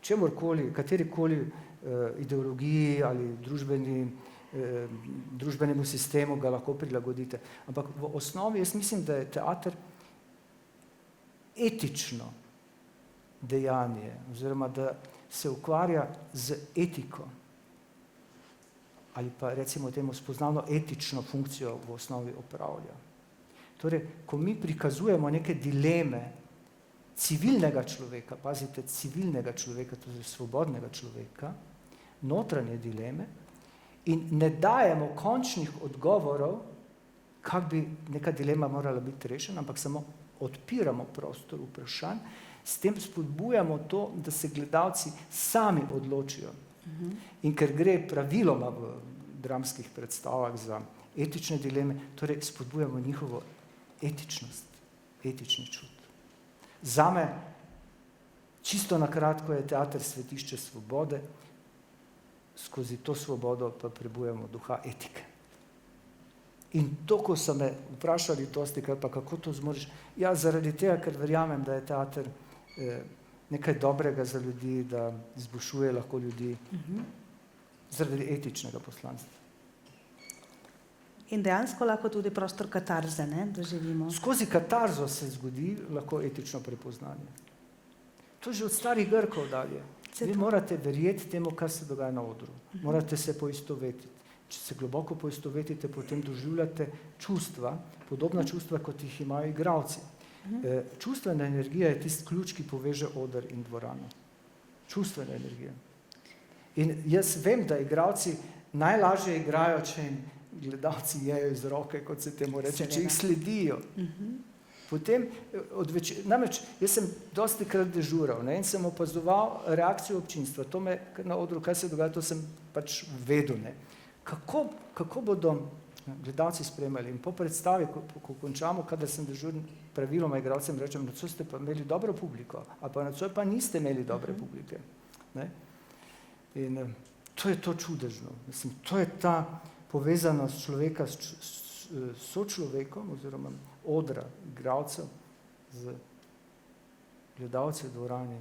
čemorkoli, katerikoli ideologiji ali družbenemu sistemu ga lahko prilagodite. Ampak v osnovi jaz mislim, da je teater etično dejanje, oziroma da se ukvarja z etiko ali pa recimo temu spoznavno etično funkcijo v osnovi opravlja. Torej, ko mi prikazujemo neke dileme civilnega človeka, pazite, civilnega človeka, torej svobodnega človeka, notranje dileme, in ne dajemo končnih odgovorov, kak bi neka dilema morala biti rešena, ampak samo odpiramo prostor vprašanj, S tem spodbujamo to, da se gledalci sami odločijo. In ker gre praviloma v dramskih predstavah za etične dileme, torej spodbujamo njihovo etičnost, etični čut. Zame, čisto na kratko, je teater svetišče svobode, skozi to svobodo pa prebujamo duha etike. In to, ko so me vprašali dosti, pa kako to zmoriš, ja, zaradi tega, ker verjamem, da je teater nekaj dobrega za ljudi, da izboljšuje lahko ljudi, zaradi etičnega poslanstva.
In dejansko lahko tudi prostor katarze, ne, doživimo.
Skozi katarzo se zgodi lahko etično prepoznanje. To že od starih Grkov dalje. Vi morate verjeti temu, kar se dogaja na odru. Morate se poistovetiti. Če se globoko poistovetite, potem doživljate čustva, podobna čustva, kot jih imajo igralci. Čustvena energija je tisti ključ, ki poveže oder in dvorano. Čustvena energija. In jaz vem, da igralci najlažje igrajo, če jim gledalci jejo iz roke, kot se temu reče, če jih sledijo. Potem, namreč, jaz sem dosti krat dežural, ne, in sem opazoval reakcijo občinstva. To me na odru, kaj se dogaja, to sem pač vedel. Ne. Kako bodo gledalci spremljali? In po predstavi, ko končamo, kadar sem dežuren, praviloma igralcem rečem, nocoj ste pa imeli dobro publiko, ali pa nocoj pa niste imeli dobre publike. Ne? In to je to čudežno. Mislim, to je ta povezanost človeka s sočlovekom, oziroma odra, igralcev, z gledalci v dvorani.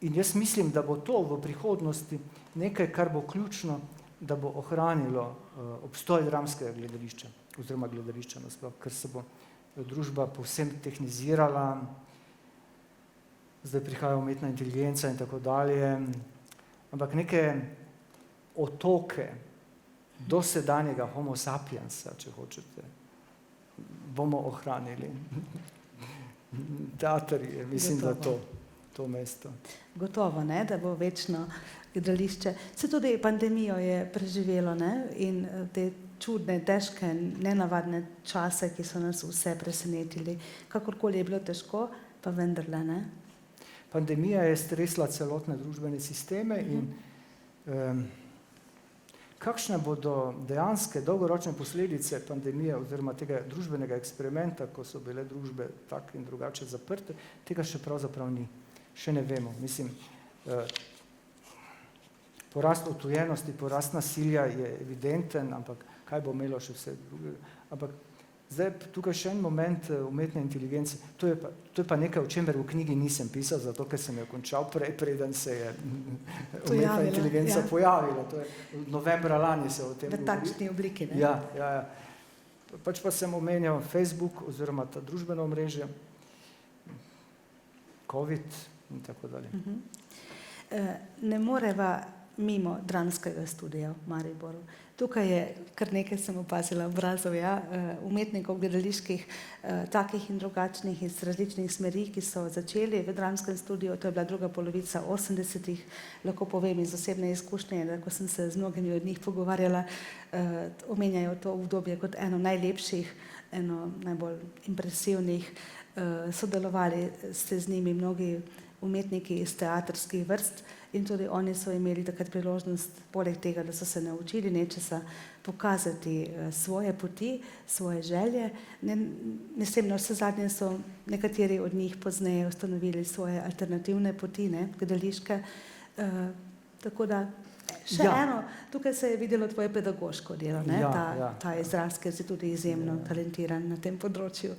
In jaz mislim, da bo to v prihodnosti nekaj, kar bo ključno, da bo ohranilo obstoj dramskega gledališča, oziroma gledališča nasploh, ker se bo družba povsem tehnizirala, zdaj prihaja umetna inteligenca in tako dalje, ampak neke otoke dosedanjega homo sapiensa, če hočete, bomo ohranili. Teater je, mislim, da to mesto.
Gotovo, ne, da bo večno gledališče. Se tudi pandemijo je preživelo, ne, in te čudne, težke, nenavadne čase, ki so nas vse presenetili. Kakorkoli je bilo težko, pa vendarle, ne.
Pandemija je stresla celotne družbene sisteme in kakšne bodo dejanske dolgoročne posledice pandemije oziroma tega družbenega eksperimenta, ko so bile družbe tak in drugače zaprte, tega še pravzaprav ni. Še ne vemo. Mislim, porast odtujenosti, porast nasilja je evidenten, ampak kaj bo imelo še vse drugega. Ampak zdaj tukaj še en moment umetne inteligence. To je pa nekaj, o čemer v knjigi nisem pisal, zato ker sem jo končal preden se je umetna inteligenca pojavila. To je novembra lani se o tem govori.
V takšni obliki, ne?
Ja. Pač pa sem omenjal Facebook oziroma ta družbeno omrežje, COVID in tako dalje.
Ne moreva mimo dramskega studia v Mariboru. Tukaj je, kar nekaj sem opazila obrazov, umetnikov gledaliških, takih in drugačnih iz različnih smeri, ki so začeli v dramskem studiu, to je bila druga polovica 80-ih, lahko povem iz osebne izkušnje, da ko sem se z mnogimi od njih pogovarjala, omenjajo to obdobje kot eno najlepših, eno najbolj impresivnih, sodelovali ste z njimi mnogi umetniki iz teatrskih vrst in tudi oni so imeli takrat priložnost, poleg tega, da so se naučili nečesa, pokazati svoje poti, svoje želje. Mislim, na vse zadnje so nekateri od njih pozneje ustanovili svoje alternativne poti, ne, gledališke. Tako da še eno, tukaj se je videlo tvoje pedagoško delo, ne, ta izraz, ker si tudi izjemno talentiran na tem področju.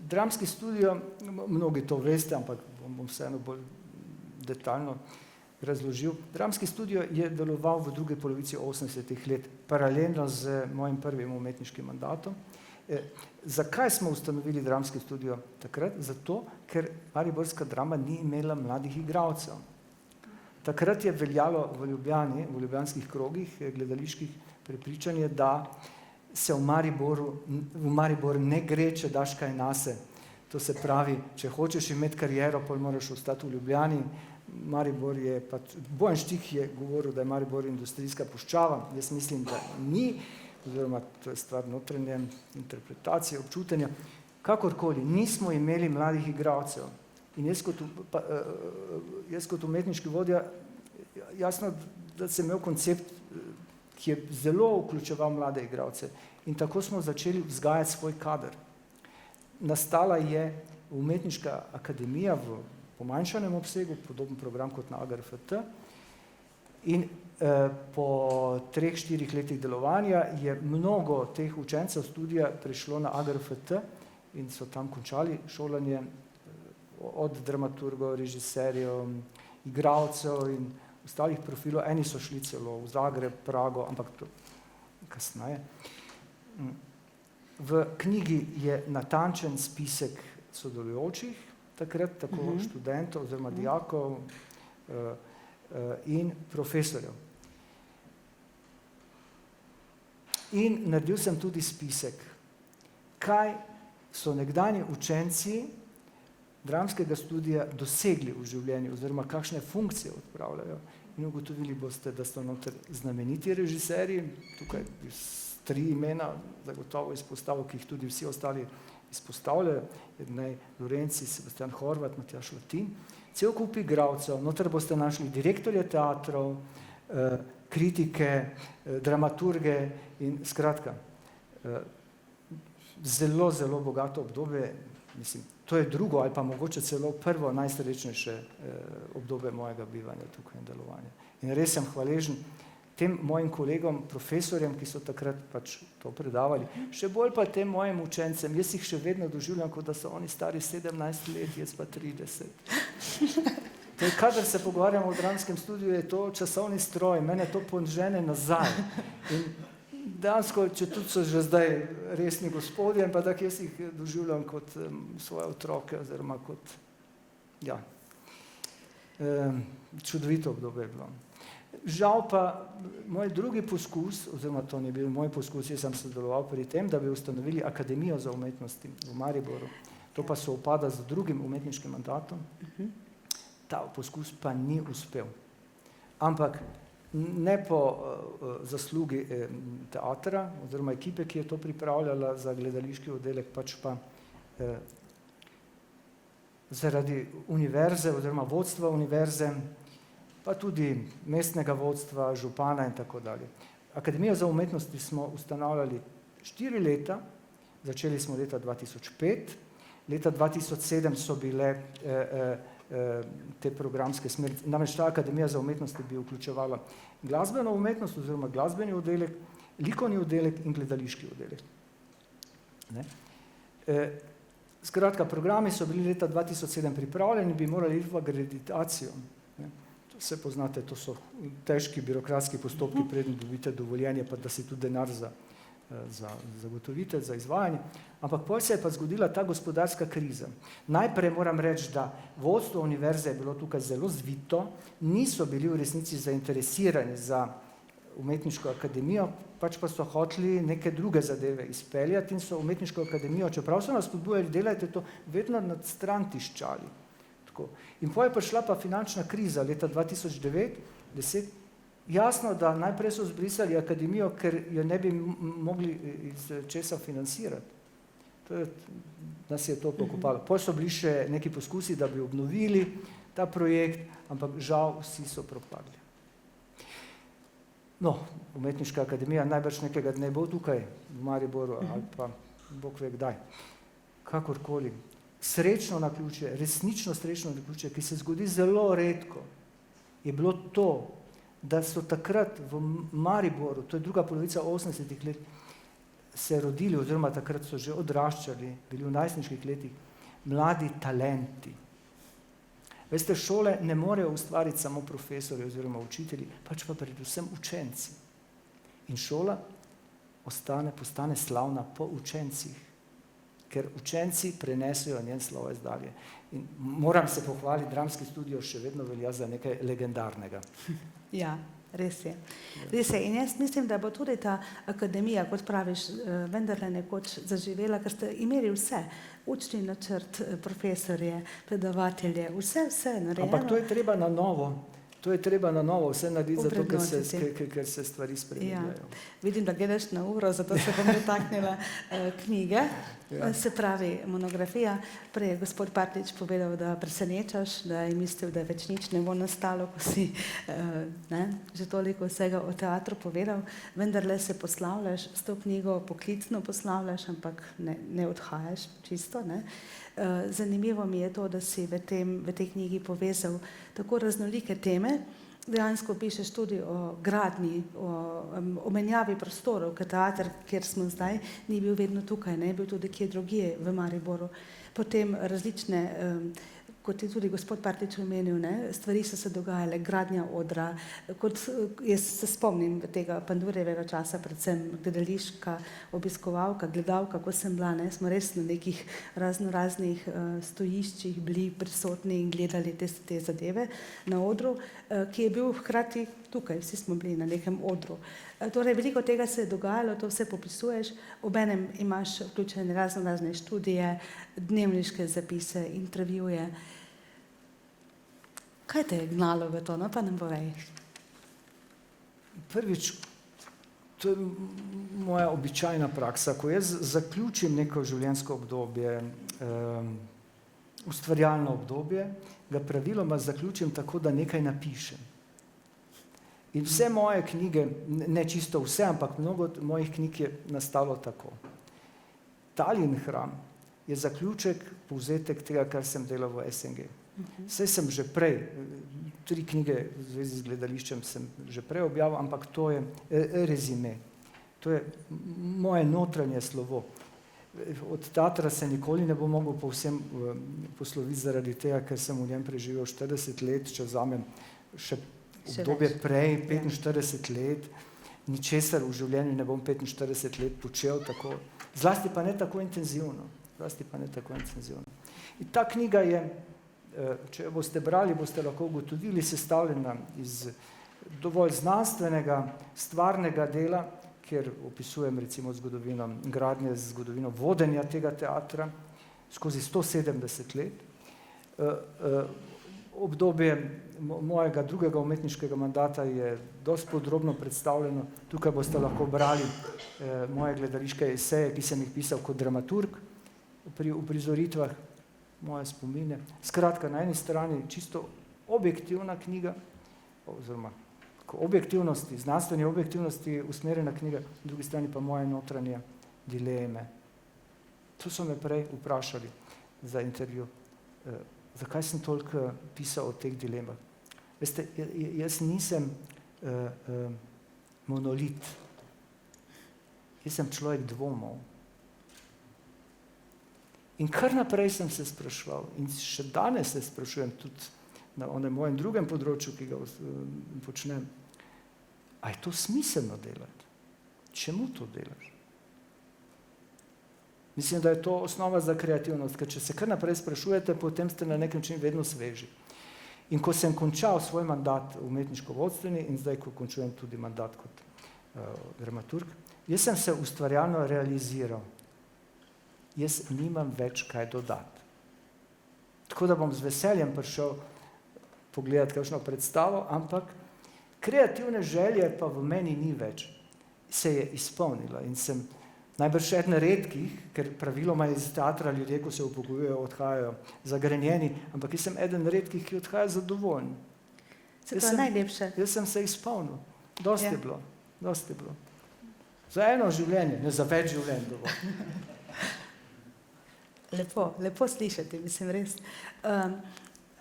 Dramski studio, mnogi to veste, ampak bom vseeno bolj detaljno razložil. Dramski studio je deloval v drugi polovici 80-ih let, paralelno z mojim prvim umetniškim mandatom. Zakaj smo ustanovili dramski studio takrat? Zato, ker mariborska drama ni imela mladih igralcev. Takrat je veljalo v Ljubljani, v ljubljanskih krogih, gledaliških, prepričanje, da se v Maribor ne gre, če daš kaj nase. To se pravi, če hočeš imeti kariero, potem moraš ostati v Ljubljani. Maribor je, Bojan Štih je govoril, da je Maribor industrijska puščava. Jaz mislim, da ni, oziroma to je stvar notranje interpretacije, občutenja. Kakorkoli, nismo imeli mladih igralcev. In jaz kot umetniški vodja, jasno, da sem imel koncept, ki je zelo vključeval mlade igralce. In tako smo začeli vzgajati svoj kader. Nastala je umetniška akademija v pomanjšanem obsegu, podoben program kot na AGRFT. In po 3-4 letih delovanja je mnogo teh učencev študija prišlo na AGRFT in so tam končali šolanje od dramaturgov, režiserjev, igralcev in ostalih profilov. Eni so šli celo v Zagreb, Prago, ampak to kasneje. V knjigi je natančen spisek sodelujočih takrat, tako študentov oziroma dijakov in profesorjev. In naredil sem tudi spisek, kaj so nekdanji učenci dramskega študija dosegli v življenju oziroma kakšne funkcije odpravljajo. In ugotovili boste, da so noter znameniti režiserji, tukaj 3 imena zagotovo izpostavil, ki jih tudi vsi ostali izpostavljajo, Jernej Lorenci, Sebastian Horvat, Matjaž Latin, cel kup igralcev, noter boste našli direktorje teatrov, kritike, dramaturge in skratka, zelo, zelo bogato obdobje, mislim, to je drugo ali pa mogoče celo prvo najsrečnejše obdobje mojega bivanja tukaj in delovanja. In res sem hvaležen tem mojim kolegom, profesorjem, ki so takrat pač to predavali, še bolj pa tem mojim učencem, jaz jih še vedno doživljam, kot da so oni stari 17 let, jaz pa 30. Kadar se pogovarjamo o dramskem študiju, je to časovni stroj, mene to požene nazaj. In dejansko, če tudi so že zdaj resni gospodje, pa tako jaz jih doživljam kot svoje otroke, oziroma kot, ja, čudovito obdobje je bilo. Žal pa moj drugi poskus, oziroma to ni bil moj poskus, jaz sem sodeloval pri tem, da bi ustanovili Akademijo za umetnosti v Mariboru. To pa se upada z drugim umetniškim mandatom. Ta poskus pa ni uspel. Ampak ne po zaslugi teatra oziroma ekipe, ki je to pripravljala za gledališki oddelek, pač pa zaradi univerze oziroma vodstva univerze, pa tudi mestnega vodstva, župana in tako dalje. Akademijo za umetnosti smo ustanavljali 4 leta, začeli smo leta 2005, leta 2007 so bile te programske smernice. Namreč ta Akademija za umetnosti bi vključevala glasbeno umetnost oziroma glasbeni oddelek, likovni oddelek in gledališki oddelek. Skratka, programi so bili leta 2007 pripravljeni, bi morali iti v akreditacijo. Vse poznate, to so težki birokratski postopki, preden dobite dovoljenje, pa da si tudi denar zagotovite za izvajanje. Ampak potem se je pa zgodila ta gospodarska kriza. Najprej moram reči, da vodstvo univerze je bilo tukaj zelo zvito, niso bili v resnici zainteresirani za umetniško akademijo, pač pa so hoteli neke druge zadeve izpeljati in so umetniško akademijo, čeprav so nas spodbujali, delajte to, vedno nad stran tiščali. In potem je prišla pa finančna kriza leta 2009-10. Jasno, da najprej so zbrisali akademijo, ker jo ne bi mogli iz česa financirati. Nas je to pokopalo. Potem so bili še neki poskusi, da bi obnovili ta projekt, ampak žal vsi so propadli. No, umetniška akademija najbrž nekega dne bo tukaj v Mariboru ali pa Bog ve kdaj. Kakorkoli. Srečno naključje, resnično srečno naključje, ki se zgodi zelo redko, je bilo to, da so takrat v Mariboru, to je druga polovica 80-ih let, se rodili oziroma takrat so že odraščali, bili v najstniških letih, mladi talenti. Veste, šole ne morejo ustvariti samo profesorji oziroma učitelji, pač pa predvsem učenci. In šola postane slavna po učencih, ker učenci prenesejo njen sloves dalje. In moram se pohvaliti, dramski studio še vedno velja za nekaj legendarnega.
Ja, res je. Res je. In jaz mislim, da bo tudi ta akademija, kot praviš, vendarle nekoč zaživela, ker ste imeli vse, učni načrt, profesorje, predavatelje, vse narejeno.
Ampak to je treba na novo. To je treba na novo vse narediti, zato ker se stvari spreminjajo.
Ja. Vidim, da gledaš na uro, zato se bom dotaknila knjige.
Ja.
Se pravi, monografija. Prej je gospod Partljič povedal, da presenečaš, da je mislil, da več nič ne bo nastalo, ko si že toliko vsega o teatru povedal. Vendarle se poslavljaš s to knjigo, poklicno poslavljaš, ampak ne odhajaš čisto. Ne. Zanimivo mi je to, da si v tej knjigi povezal tako raznolike teme. Dejansko pišeš tudi o gradnji, o menjavi prostorov, ker teater, kjer smo zdaj, ni bil vedno tukaj, ne, bil tudi kje drugje v Mariboru. Potem različne, kot je tudi gospod Partljič omenil, ne, stvari so se dogajale, gradnja odra, kot jaz se spomnim tega Pandurjevega časa, predvsem gledališka obiskovalka, gledalka, ko sem bila, ne, smo res na nekih raznih stojiščih bili prisotni in gledali te zadeve na odru, ki je bil hkrati tukaj, vsi smo bili na nekem odru. Torej, veliko tega se je dogajalo, to vse popisuješ, obenem imaš vključene razne študije, dnevniške zapise, intervjuje. Kaj te je gnalo v to, no pa nam povej?
Prvič, to je moja običajna praksa, ko jaz zaključim neko življenjsko obdobje, ustvarjalno obdobje, ga praviloma zaključim tako, da nekaj napišem. In vse moje knjige, ne čisto vse, ampak mnogo mojih knjig je nastalo tako. Talin hram je zaključek, povzetek tega, kar sem delal v SNG. Saj sem že prej, 3 knjige v zvezi z gledališčem sem že prej objavil, ampak to je rezime. To je moje notranje slovo. Od teatra se nikoli ne bom mogel povsem posloviti zaradi tega, ker sem v njem preživel 40 let, če vzamem še obdobje prej, 45 let, ničesar v življenju ne bom 45 let počel tako, zlasti pa ne tako intenzivno. In ta knjiga je, če jo boste brali, boste lahko ugotovili, sestavljena iz dovolj znanstvenega, stvarnega dela, kjer opisujem recimo zgodovino gradnje, zgodovino vodenja tega teatra skozi 170 let. Obdobje mojega drugega umetniškega mandata je dosti podrobno predstavljeno. Tukaj boste lahko brali moje gledališke eseje, ki sem jih pisal kot dramaturg pri uprizoritvah, moje spomine. Skratka, na eni strani čisto objektivna knjiga, oziroma objektivnosti, znanstveni objektivnosti usmerjena knjiga, na drugi strani pa moje notranje dileme. To so me prej vprašali za intervju. Zakaj sem toliko pisal o teh dilemah? Veste, jaz nisem monolit. Jaz sem človek dvomov. In kar naprej sem se spraševal, in še danes se sprašujem tudi na onem mojem drugem področju, ki ga počnem, a je to smiselno delati? Čemu to delaš? Mislim, da je to osnova za kreativnost, ker če se kar naprej sprašujete, potem ste na nek način vedno sveži. In ko sem končal svoj mandat umetniško-vodstveni in zdaj, ko končujem tudi mandat kot dramaturg, jaz sem se ustvarjalno realiziral. Jaz nimam več kaj dodati. Tako da bom z veseljem prišel pogledati kakšno predstavo, ampak kreativne želje pa v meni ni več. Se je izpolnila in sem najbrž eden redkih, ker praviloma iz teatra ljudje, ko se upokojujejo, odhajajo zagrenjeni, ampak jaz sem eden redkih, ki odhaja zadovoljen.
Se to je najlepše.
Jaz sem se izpolnil. Dosti je bilo. Za eno življenje, ne za več življenj dovolj.
Lepo slišati, mislim res.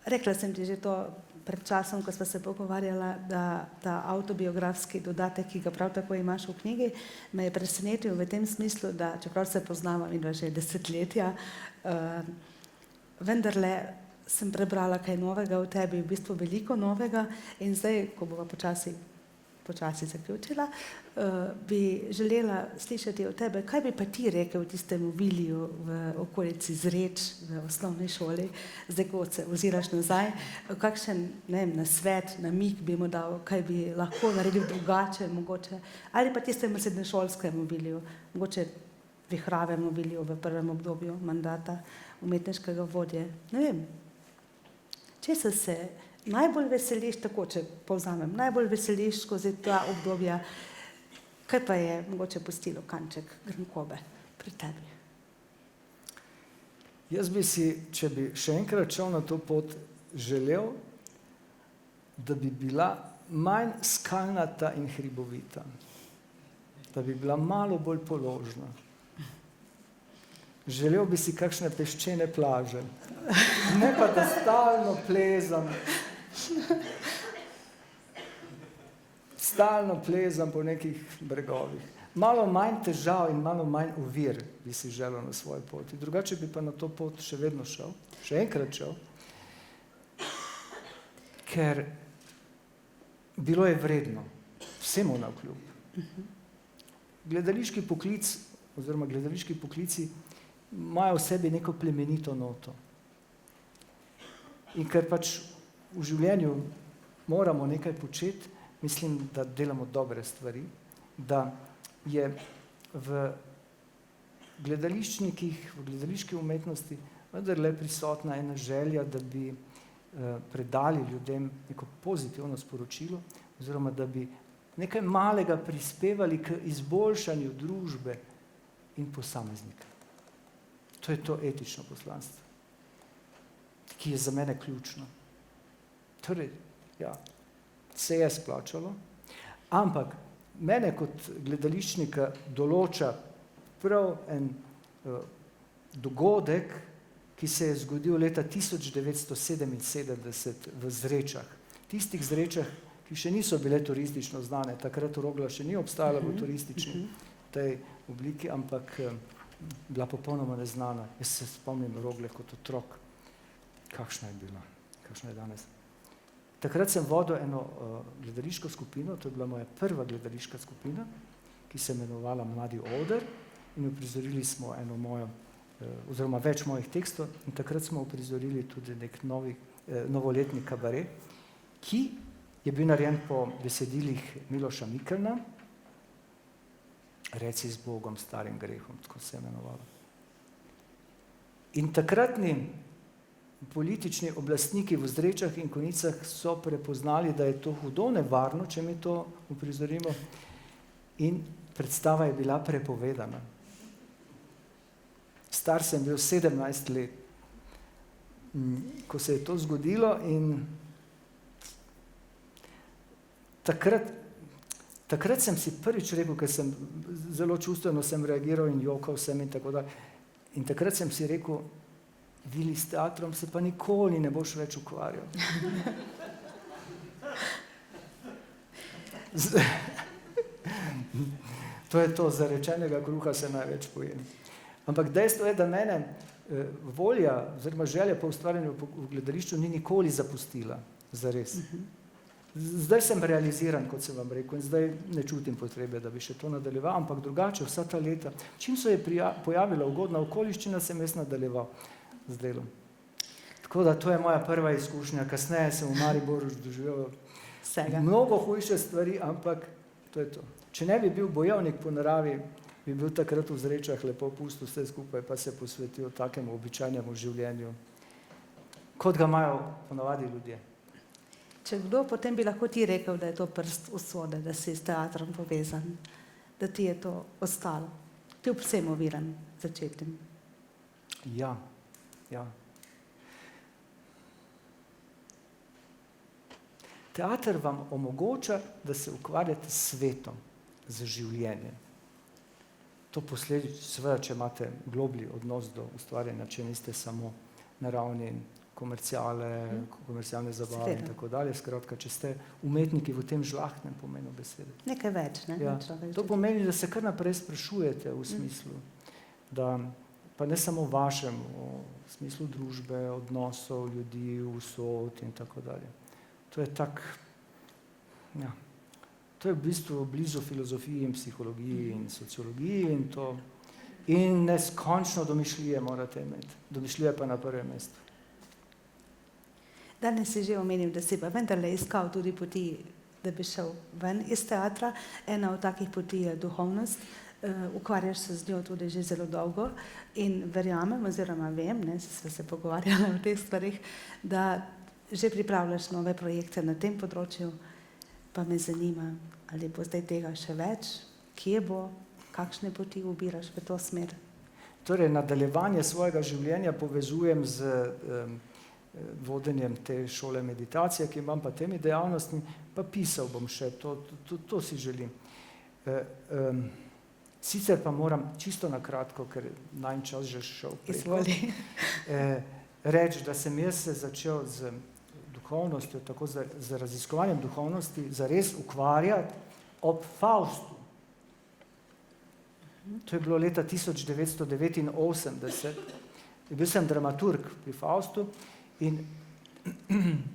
Rekla sem ti že to pred časom, ko sva se pogovarjala, da ta avtobiografski dodatek, ki ga prav tako imaš v knjigi, me je presenetil v tem smislu, da čeprav se poznava midva že desetletja, vendarle sem prebrala kaj novega v tebi, v bistvu veliko novega, in zdaj, ko bova počasi zaključila, bi želela slišati od tebe, kaj bi pa ti rekel tistemu Viliju v okolici Zreč, v osnovni šoli, zdaj, ko se oziraš nazaj, kakšen, ne vem, nasvet, namig bi mu dal, kaj bi lahko naredil drugače, mogoče, ali pa tistemu srednješolskemu Viliju, mogoče vihravemu Viliju v prvem obdobju mandata umetniškega vodje. Ne vem, česa se najbolj veseliš, tako če povzamem, najbolj veseliš skozi ta obdobja, kaj pa je mogoče pustilo kanček grenkobe pri tebi?
Jaz bi si, če bi še enkrat šel na to pot, želel, da bi bila manj skalnata in hribovita, da bi bila malo bolj položna. Želel bi si kakšne peščene plaže, ne pa da stalno plezam. Stalno plezam po nekih bregovih. Malo manj težav in malo manj ovir bi si želel na svoji poti. Drugače bi pa na to pot še vedno šel, še enkrat šel, ker bilo je vredno, vsemu navkljub. Gledališki poklic oziroma gledališki poklici imajo v sebi neko plemenito noto. In ker pač v življenju moramo nekaj početi, mislim, da delamo dobre stvari, da je v gledališčnikih, v gledališki umetnosti vendarle prisotna ena želja, da bi predali ljudem neko pozitivno sporočilo oziroma da bi nekaj malega prispevali k izboljšanju družbe in posameznika. To je to etično poslanstvo, ki je za mene ključno. Torej, ja, se je splačalo, ampak mene kot gledališčnika določa prav en dogodek, ki se je zgodil leta 1977 v Zrečah. Tistih Zrečah, ki še niso bile turistično znane, takrat Rogla še ni obstajala v turistični tej obliki, ampak bila popolnoma neznana. Jaz se spomnim Rogle kot otrok. Kakšna je bila, kakšna je danes. Takrat sem vodil eno gledališko skupino, to je bila moja prva gledališka skupina, ki se je imenovala Mladi oder in uprizorili smo eno mojo, oziroma več mojih tekstov in takrat smo uprizorili tudi nek novoletni kabaret, ki je bil narejen po besedilih Miloša Mikelna, Reci z Bogom, starim grehom, tako se je imenovalo. In takratni politični oblastniki v Zrečah in Konicah so prepoznali, da je to hudo nevarno, če mi to uprizorimo, in predstava je bila prepovedana. Star sem bil 17 let, ko se je to zgodilo in takrat sem si prvič rekel, ker sem zelo čustveno sem reagiral in jokal sem in tako dalje. In takrat sem si rekel, Vili, s teatrom se pa nikoli ne boš več ukvarjal. To je to, zarečenega kruha se največ pojem. Ampak dejstvo je, da mene volja oziroma želja po ustvarjanju v gledališču ni nikoli zapustila, zares. Zdaj sem realiziran, kot sem vam rekel, in zdaj ne čutim potrebe, da bi še to nadaljeval, ampak drugače vsa ta leta, čim se je pojavila ugodna okoliščina, sem jaz nadaljeval z delom. Tako da to je moja prva izkušnja. Kasneje sem v Mariboru doživel mnogo hujše stvari, ampak to je to. Če ne bi bil bojevnik po naravi, bi bil takrat v Zrečah lepo pustil vse skupaj, pa se posvetil takemu običajnemu življenju, kot ga imajo ponavadi ljudje.
Če kdo, potem bi lahko ti rekel, da je to prst usode, da si s teatrom povezan, da ti je to ostalo. Kljub vsem oviram začetnim.
Ja. Teater vam omogoča, da se ukvarjate s svetom, z življenjem. To posledično, seveda, če imate globlji odnos do ustvarjanja, če niste samo na ravni komercialne zabave in tako dalje. Skratka, če ste umetniki v tem žlahtnem pomenu besede.
Nekaj več, ne?
Ja. To pomeni, da se kar naprej sprašujete v smislu, da pa ne samo vašem, v smislu družbe, odnosov, ljudi, usod in tako dalje. To je tak, ja, to je v bistvu blizu filozofiji in psihologiji in sociologiji in to, in neskončno domišljije morate imeti. Domišljije pa na prvem mestu.
Danes si že omenil, da si pa vendarle iskal tudi poti, da bi šel ven iz teatra. Ena od takih poti je duhovnost. Ukvarjaš se z njo tudi že zelo dolgo in verjamem oziroma vem, sva se pogovarjala o teh stvarih, da že pripravljaš nove projekte na tem področju, pa me zanima, ali bo zdaj tega še več, kje bo, kakšne poti ubiraš v to smer?
torej nadaljevanje svojega življenja povezujem z vodenjem te šole meditacije, ki imam pa temi dejavnostmi, pa pisal bom še, to si želim. Sicer pa moram čisto na kratko, ker najin čas že šel preko, reči, da sem jaz se začel z duhovnostjo, tako z raziskovanjem duhovnosti, zares ukvarjati ob Faustu. To je bilo leta 1989. Bil sem dramaturg pri Faustu in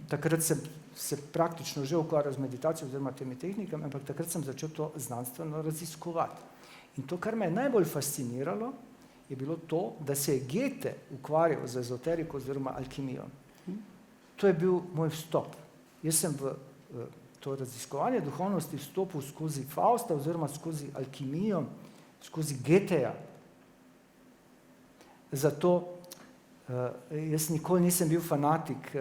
takrat sem se praktično že ukvarjal z meditacijo oziroma temi tehnikami, ampak takrat sem začel to znanstveno raziskovati. In to, kar me je najbolj fasciniralo, je bilo to, da se je Goethe ukvarjal z ezoteriko oziroma alkimijo. To je bil moj vstop. Jaz sem v to raziskovanje duhovnosti vstopil skozi Fausta oziroma skozi alkimijo, skozi Goetheja. Zato jaz nikoli nisem bil fanatik,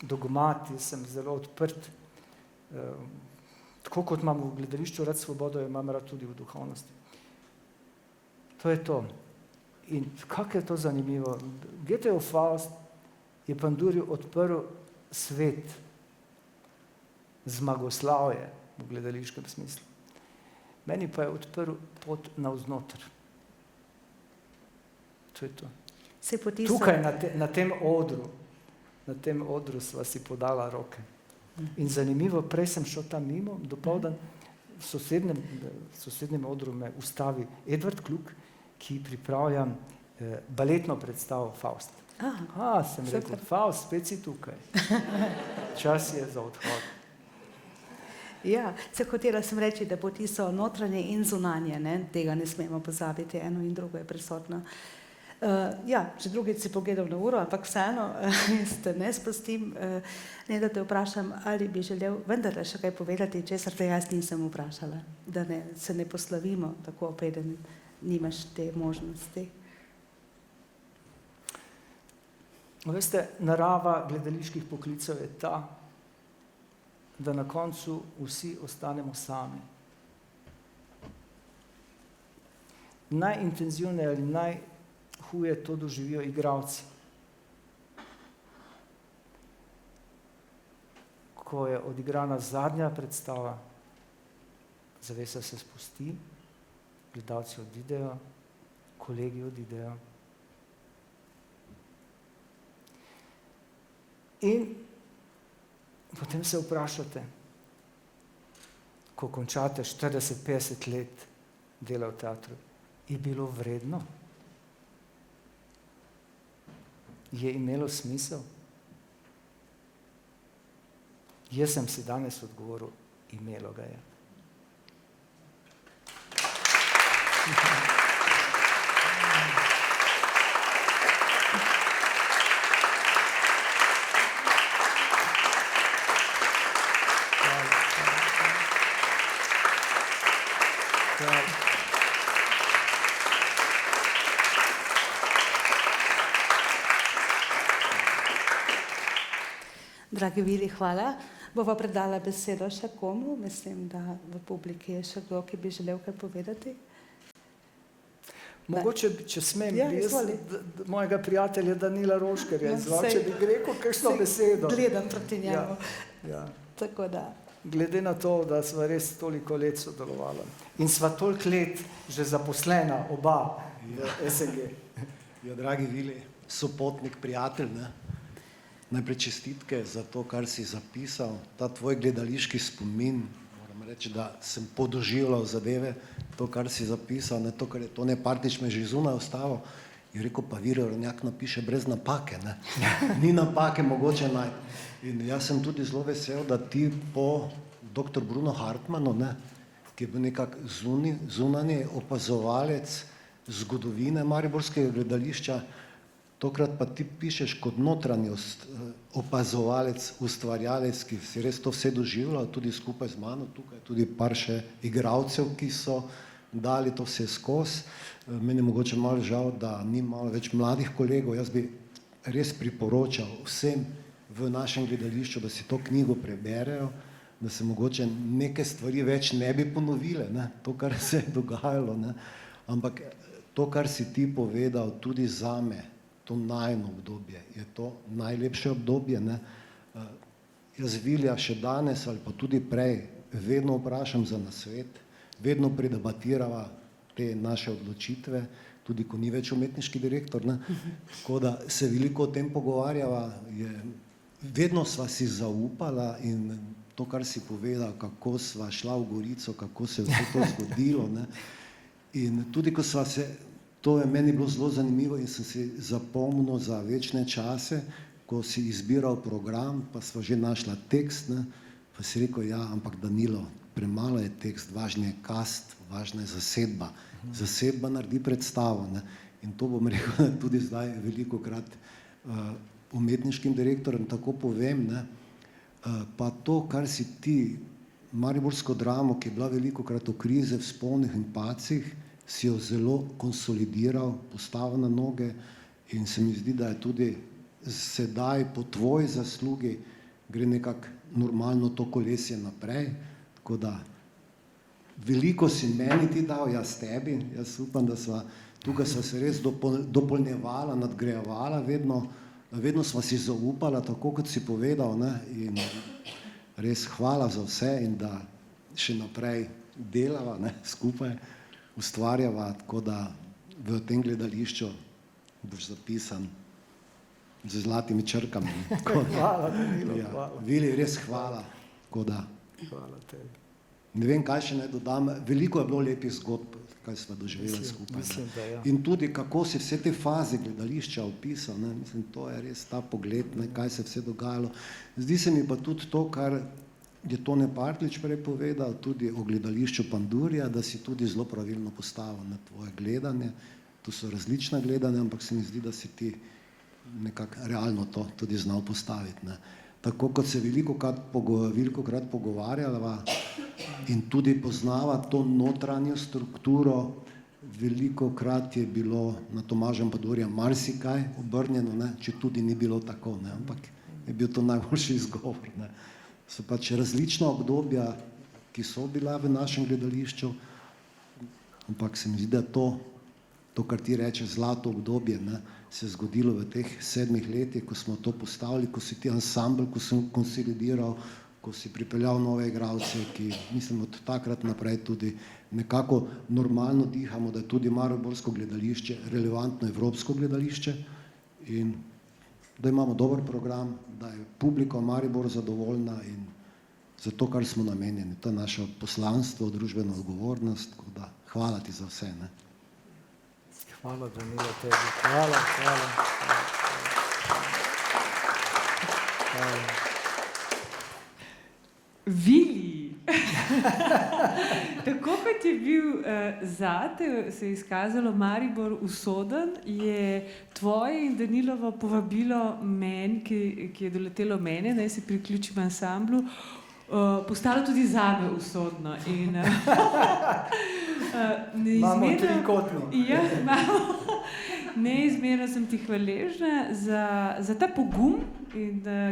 dogmat, jaz sem zelo odprt. Tako kot imam v gledališču rad svobodo, imam rad tudi v duhovnosti. To je to. In kako je to zanimivo. Goethejev Faust je Pandurju odprl svet, zmagoslavje v gledališkem smislu. Meni pa je odprl pot navznoter. To je to. Tukaj na tem odru sva si podala roke. In zanimivo, prej sem šel tam mimo, dopoldan, v sosednjem odru me ustavi Edvard Kluk, ki pripravlja baletno predstavo Faust. Sem rekel, Faust, spet si tukaj. Čas je za odhod.
Ja, se hotela sem reči, da poti so notranje in zunanje, ne? Tega ne smemo pozabiti, eno in drugo je prisotno. Že drugič si pogledal na uro, ampak vseeno te ne spustim, ne da te vprašam, ali bi želel vendarle še kaj povedati, česar te jaz nisem vprašala, da se ne poslovimo tako, preden nimaš te možnosti.
Veste, narava gledaliških poklicev je ta, da na koncu vsi ostanemo sami. Najintenzivneje ali najhuje to doživijo igralci. Ko je odigrana zadnja predstava, zavesa se spusti, gledalci odidejo, kolegi odidejo. In potem se vprašate, ko končate 40-50 let dela v teatru, je bilo vredno? Je imelo smisel? Jaz sem si danes odgovoril, imelo ga je.
Dragi Vili, hvala. Bova predala besedo še komu. Mislim, da v publiki je še kdo, ki bi želel kaj povedati.
Mogoče, če smem, mojega prijatelja Danila Roškerja izval, če bi rekel kakšno besedo.
Gledam proti njemu.
Ja.
Tako da.
Glede na to, da sva res toliko let sodelovala. In sva toliko let že zaposlena, oba v SNG.
Ja, dragi Vili, sopotnik, prijatelj, ne? Najprej čestitke za to, kar si zapisal, ta tvoj gledališki spomin, moram reči, da sem podoživljal zadeve, to, kar si zapisal, ne to, kar je Tone Partič me že zunaj ostalo, je rekel, pa Viri Ornjak napiše brez napake, ne? Ni napake mogoče najti. In jaz sem tudi zelo vesel, da ti po dr. Bruno Hartmanu, ne, ki je bil nekak zunanji opazovalec zgodovine mariborskega gledališča, tokrat pa ti pišeš kot notranjost, opazovalec, ustvarjalec, ki si res to vse doživljal, tudi skupaj z mano, tukaj tudi par še igralcev, ki so dali to vse skozi. Meni je mogoče malo žal, da ni malo več mladih kolegov. Jaz bi res priporočal vsem v našem gledališču, da si to knjigo preberejo, da se mogoče neke stvari več ne bi ponovile, ne? To, kar se je dogajalo, ne? Ampak to, kar si ti povedal, tudi zame, to najino obdobje, je to najlepše obdobje. Ne? Jaz Vilija še danes ali pa tudi prej vedno vprašam za nasvet, vedno predebatirava te naše odločitve, tudi ko ni več umetniški direktor, ne? Tako da se veliko o tem pogovarjava, vedno sva si zaupala in to, kar si povedal, kako sva šla v Gorico, kako se je vse to zgodilo. Ne? In tudi ko sva se, to je meni bilo zelo zanimivo in sem si zapomnil za večne čase, ko si izbiral program, pa sva že našla tekst, ne? Pa si rekel, ja, ampak Danilo, premalo je tekst, važno je cast, važna je zasedba. Zasedba naredi predstavo. Ne? In to bom rekel tudi zdaj velikokrat umetniškim direktorjem, tako povem, ne? Pa to, kar si ti, mariborsko dramo, ki je bila velikokrat v krize, v vzponih in pacih, si jo zelo konsolidiral, postavil na noge in se mi zdi, da je tudi sedaj po tvoji zaslugi gre nekako normalno to kolesje naprej, tako da veliko si meni ti dal, jaz tebi, jaz upam, da tukaj sva se res dopolnjevala, nadgrajevala, vedno sva si zaupala, tako kot si povedal, ne? In res hvala za vse in da še naprej delava, ne? Skupaj ustvarjava, tako da v tem gledališču boš zapisan z zlatimi črkami.
Hvala, Danilo,
ja.
hvala.
Vili, res hvala. Hvala
tebi.
Ne vem, kaj še naj dodam. Veliko je bilo lepih zgodb, kaj sva doživela skupaj.
Mislim, da ja.
In tudi, kako si vse te faze gledališča opisal, ne? Mislim, to je res ta pogled, ne? Kaj se vse dogajalo. Zdi se mi pa tudi to, kar je Tone Partlič prej povedal, tudi o gledališču Pandurja, da si tudi zelo pravilno postavil na tvoje gledanje. Tu so različna gledanja, ampak se mi zdi, da si ti nekako realno to tudi znal postaviti. Ne? Tako kot se velikokrat pogovarjala in tudi poznava to notranjo strukturo, velikokrat je bilo na Tomaža Pandurja marsikaj obrnjeno, ne? Če tudi ni bilo tako, ne? Ampak je bil to najboljši izgovor. Ne? So pač različna obdobja, ki so bila v našem gledališču, ampak se mi zdi, da to, kar ti reče zlato obdobje, ne, se je zgodilo v teh 7 letih, ko smo to postavili, ko si ti ansambl, ko sem konsolidiral, ko si pripeljal nove igralce, ki mislim od takrat naprej tudi nekako normalno dihamo, da je tudi mariborsko gledališče relevantno evropsko gledališče in da imamo dober program, da je publika v Mariboru zadovoljna in za to, kar smo namenjeni. To je naše poslanstvo, družbena odgovornost, tako da hvala ti za vse. Ne?
Hvala, Danilo, tebi. Hvala.
Vili, tako kot je bil zate, se je izkazalo Maribor usoden, je tvoje in Danilovo povabilo meni, ki je doletelo mene, naj se priključim ansamblu, postalo tudi zame usodno. In,
imamo trikotno.
Ja, neizmerno sem ti hvaležna za ta pogum,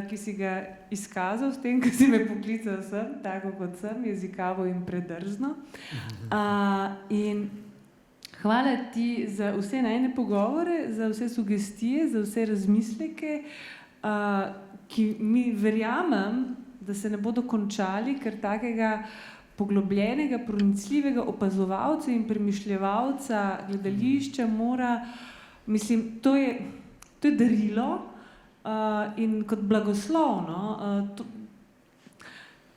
ki si ga izkazal s tem, ko si me poklical sem, tako kot sem, jezikavo in predrzno. In hvala ti za vse najine pogovore, za vse sugestije, za vse razmisleke, ki mi verjamem, da se ne bodo končali, ker takega poglobljenega, pronicljivega opazovalca in premišljevalca gledališča mora, mislim, to je darilo in kot blagoslovno.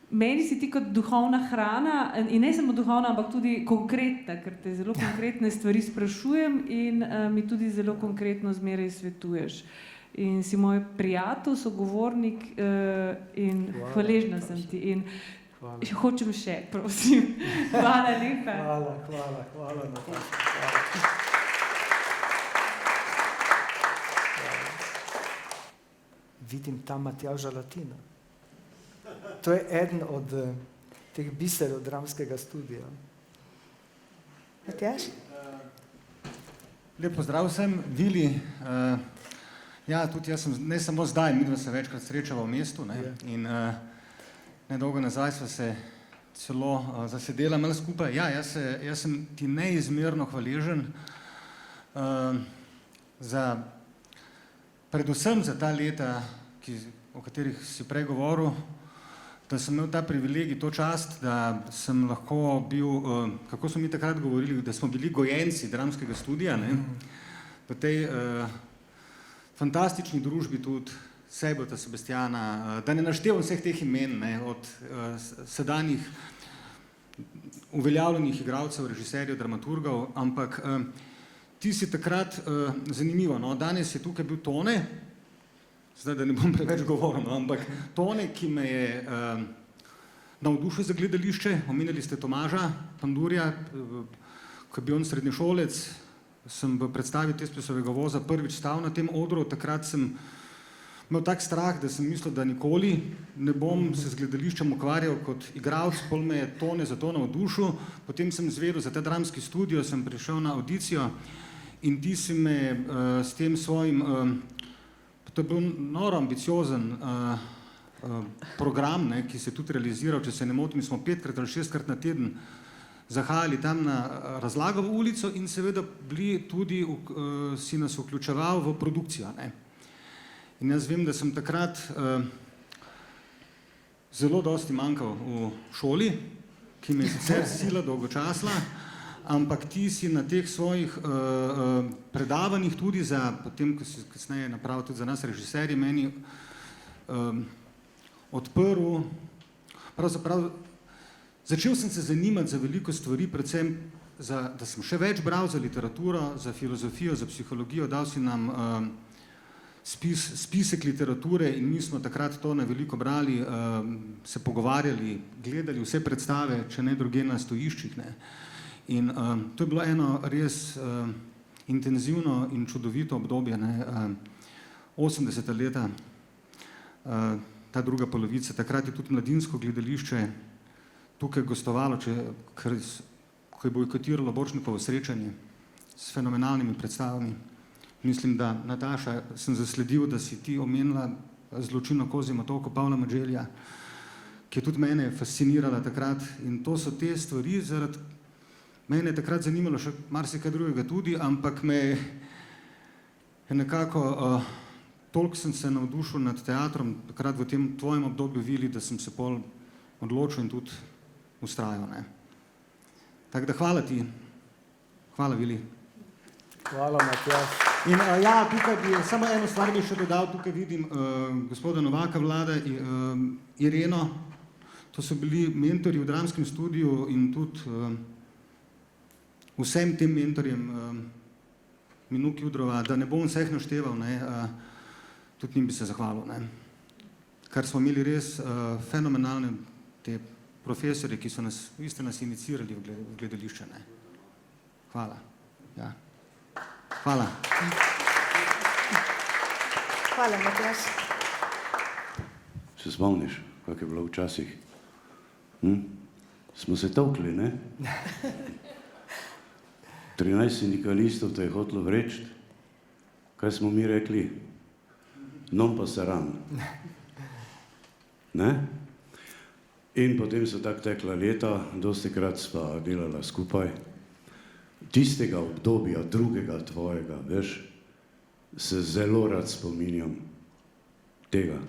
Meni si ti kot duhovna hrana in ne samo duhovna, ampak tudi konkretna, ker te zelo konkretne stvari sprašujem in mi tudi zelo konkretno zmeraj svetuješ. In si moj prijatelj, sogovornik in hvaležna sem ti. In hočem še, prosim. Hvala lepa.
Hvala. Vidim tam Matjaža Latina. To je eden od teh biserov dramskega studija.
Matjaž?
Lep pozdrav vsem, Vili. Ja, tudi jaz sem, ne samo zdaj, midva se večkrat srečava v mestu, ne? In nedolgo nazaj sva se celo zasedela malo skupaj. Ja, jaz sem ti neizmerno hvaležen predvsem za ta leta, o katerih si prej govoril, da sem imel ta privilegij, to čast, da sem lahko bil, kako smo mi takrat govorili, da smo bili gojenci dramskega studia, ne? V tej fantastični družbi tudi Sejbota, Sebastiana, da ne naštevam vseh teh imen, ne? Od sedanjih uveljavljenih igralcev, režiserjev, dramaturgov, ampak ti si takrat zanimivo, no? Danes je tukaj bil Tone, zdaj, da ne bom preveč govoril, no? Ampak Tone, ki me je navdušil za gledališče, omenili ste Tomaža Pandurja, ko je bil on srednješolec, sem v predstavi Tespisovega voza prvič stal na tem odru, takrat sem imel tak strah, da sem mislil, da nikoli ne bom se z gledališčem ukvarjal kot igralec, pol me je Tone za to navdušil, potem sem izvedel za ta dramski studio, sem prišel na audicijo in ti si me s tem svojim, to je bil noro ambiciozen program, ne, ki se je tudi realiziral, če se ne motim, smo 5-krat ali 6-krat na teden zahajali tam na Razlagovo ulico in seveda bili tudi, si nas vključeval v produkcijo, ne. In jaz vem, da sem takrat zelo dosti manjkal v šoli, ki me je sicer sila dolgočasla, ampak ti si na teh svojih predavanjih tudi za, potem, ko si kasneje napravil tudi za nas režiserji, meni odprl, pravzaprav začel sem se zanimati za veliko stvari, predvsem, da sem še več bral za literaturo, za filozofijo, za psihologijo, dal si nam spisek literature in mi smo takrat to na veliko brali, se pogovarjali, gledali vse predstave, če ne druge na stojiščih, ne. In to je bilo eno res intenzivno in čudovito obdobje, ne. 80. leta, ta druga polovica, takrat je tudi mladinsko gledališče tukaj gostovalo, ko je bojkotiralo Borštnikovo srečanje s fenomenalnimi predstavami. Mislim, da, Nataša, sem zasledil, da si ti omenila Zločin na Kozjem otoku Pavla Madželja, ki je tudi mene fascinirala takrat. In to so te stvari, zaradi mene je takrat zanimalo še marsikaj drugega tudi, ampak me je nekako, toliko sem se navdušil nad teatrom, takrat v tem tvojem obdobju Vili, da sem se pol odločil in tudi ustrajal, ne. Tako da hvala ti. Hvala, Vili.
Hvala, Matjaž.
In ja, tukaj bi samo eno stvar bi še dodal, tukaj vidim gospoda Novaka Vlada, Ireno, to so bili mentorji v dramskem studiu in tudi vsem tem mentorjem, Minuk Judrova, da ne bom vseh našteval, ne, tudi njim bi se zahvalil, ne. Kar smo imeli res fenomenalne te profesorje, ki so nas, vi ste nas inicirali v gledališče, ne. Hvala. Ja. Hvala.
Hvala, Matjaž.
Se spomniš, kako je bilo včasih? Smo se tolkli, ne? 13 sindikalistov te je hotelo vreči. Kaj smo mi rekli? Non pa saran. Ne? In potem so tako tekla leta, dostikrat sva delala skupaj. Tistega obdobja, drugega tvojega, veš, se zelo rad spominjam tega.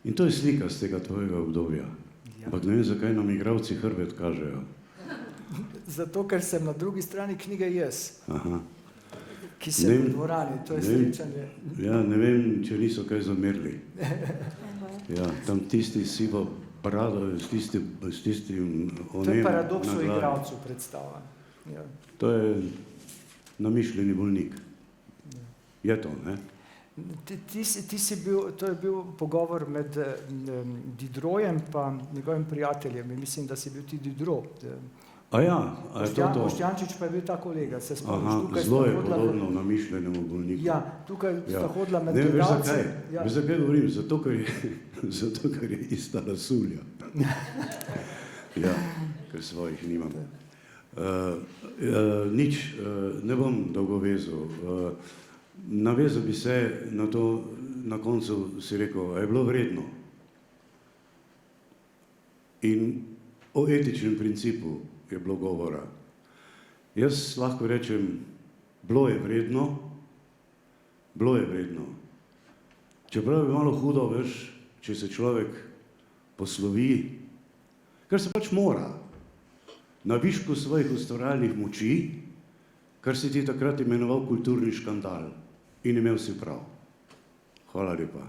In to je slika z tega tvojega obdobja. Ampak ne vem, zakaj nam igralci hrbet kažejo.
Zato, ker sem na drugi strani knjige jaz,
Aha.
ki sem v dvorani, to je srečanje.
Ja, ne vem, če niso kaj zamerili. Ja, tam tisti sivo brado, s tistim
To je paradoks o igralcu predstava. Ja.
To je namišljeni bolnik. Je to, ne?
Ti si bil, to je bil pogovor med Diderotjem pa njegovim prijateljem. In mislim, da si bil ti Diderot.
A ja, a je to?
Boštjančič pa je bil ta kolega, se spomniš.
Aha, zelo je podobno namišljenemu bolniku.
Ja, tukaj sta hodila med gledalci.
Veš zakaj govorim? Zato, ker je ista lasulja. Ja, ker svojih nimam. Nič, ne bom dolgo vezal. Navezal bi se na to, na koncu si rekel, a je bilo vredno. In o etičnem principu je bilo govora. Jaz lahko rečem, bilo je vredno. Čeprav je malo hudo, veš, če se človek poslovi, kar se pač mora, na višku svojih ustvarjalnih moči, kar si ti takrat imenoval kulturni škandal. In imel si prav. Hvala lepa.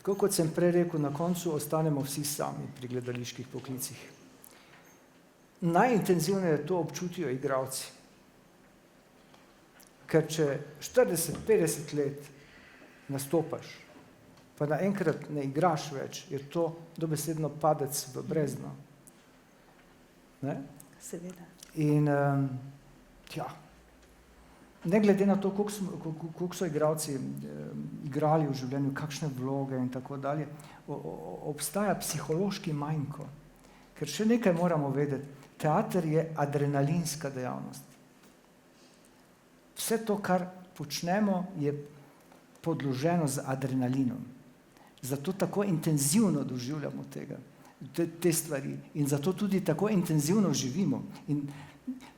Tako kot sem prej rekel, na koncu ostanemo vsi sami pri gledaliških poklicih. Najintenzivneje to občutijo igralci. Ker če 40-50 let nastopaš, pa naenkrat ne igraš več, je to dobesedno padec v brezno. Ne?
Seveda.
In ne glede na to, koliko so igralci igrali v življenju, kakšne vloge in tako dalje, obstaja psihološki manjko. Ker še nekaj moramo vedeti, teater je adrenalinska dejavnost. Vse to, kar počnemo, je podloženo z adrenalinom. Zato tako intenzivno doživljamo te stvari in zato tudi tako intenzivno živimo. In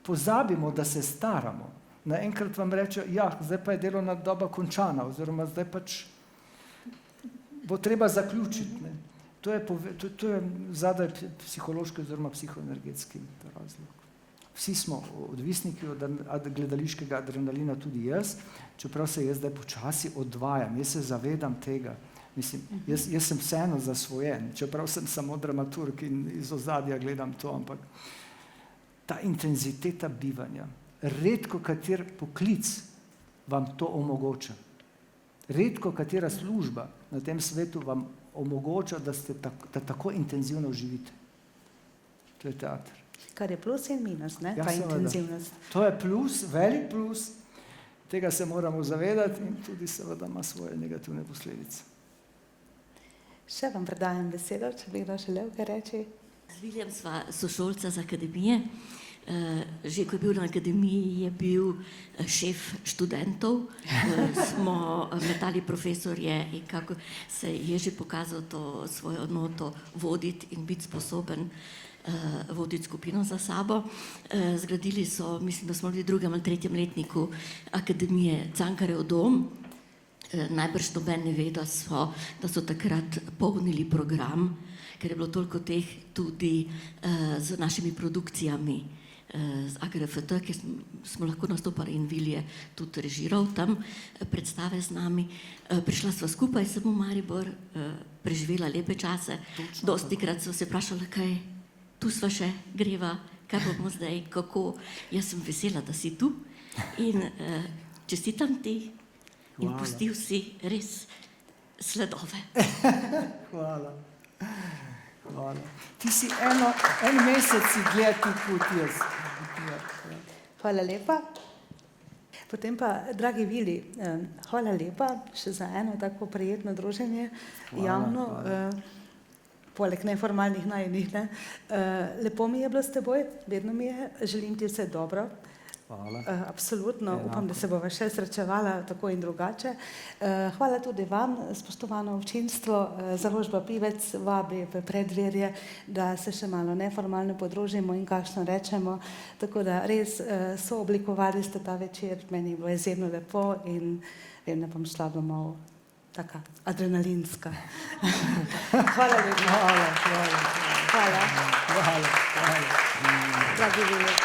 pozabimo, da se staramo. Naenkrat vam reče, ja, zdaj pa je delovna doba končana, oziroma zdaj pač bo treba zaključiti. Ne. To je zadaj psihološki oziroma psihoenergetski razlog. Vsi smo odvisniki od gledališkega adrenalina, tudi jaz, čeprav se jaz zdaj počasi odvajam, jaz se zavedam tega. Mislim, jaz sem vseeno zasvojen, čeprav sem samo dramaturg in iz ozadja gledam to, ampak ta intenziteta bivanja, redko kater poklic vam to omogoča. Redko katera služba na tem svetu vam omogoča, da tako intenzivno živite. To je teater.
Kar je plus in minus, ne?
Ja,
Ta intenzivnost.
To je plus, velik plus, tega se moramo zavedati in tudi seveda ima svoje negativne posledice.
Še vam predajam besedo, če bi kdo želel kaj reči.
Z Viljem sva sošolca z akademije. Že ko je bil na akademiji, je bil šef študentov. Smo metali profesorje in kako se je že pokazal to svojo noto voditi in biti sposoben voditi skupino za sabo. Zgradili so, mislim, da smo bili v 2. ali 3. letniku akademije Cankarjev dom. Najbrž noben ne ve, da so takrat polnili program, ker je bilo toliko teh tudi z našimi produkcijami z AGRFT, kjer smo lahko nastopali in Vilje tudi režiral tam predstave z nami. Prišla sva skupaj sem v Maribor, preživela lepe čase. Dostikrat so se vprašala, kaj tu sva še, greva, kaj bomo zdaj, kako. Jaz sem vesela, da si tu in čestitam ti in pustil si res sledove.
Hvala. Ti si en mesec si gledal kot jaz.
Hvala lepa. Potem pa, dragi Vili, hvala lepa še za eno tako prijetno druženje, javno, poleg neformalnih najinih. Ne. Lepo mi je bilo s teboj, vedno mi je, želim ti vse dobro.
Hvala.
Absolutno, upam, da se bova še srečevala tako in drugače. Hvala tudi vam, spoštovano občinstvo. Založba Pivec vabi v preddverje, da se še malo neformalno podružimo in kakšno rečemo. Tako da res sooblikovali ste ta večer, meni je bilo izjemno lepo in vem, da bom šla domov taka adrenalinska. Hvala lepa.
Hvala.
Dragi Vili.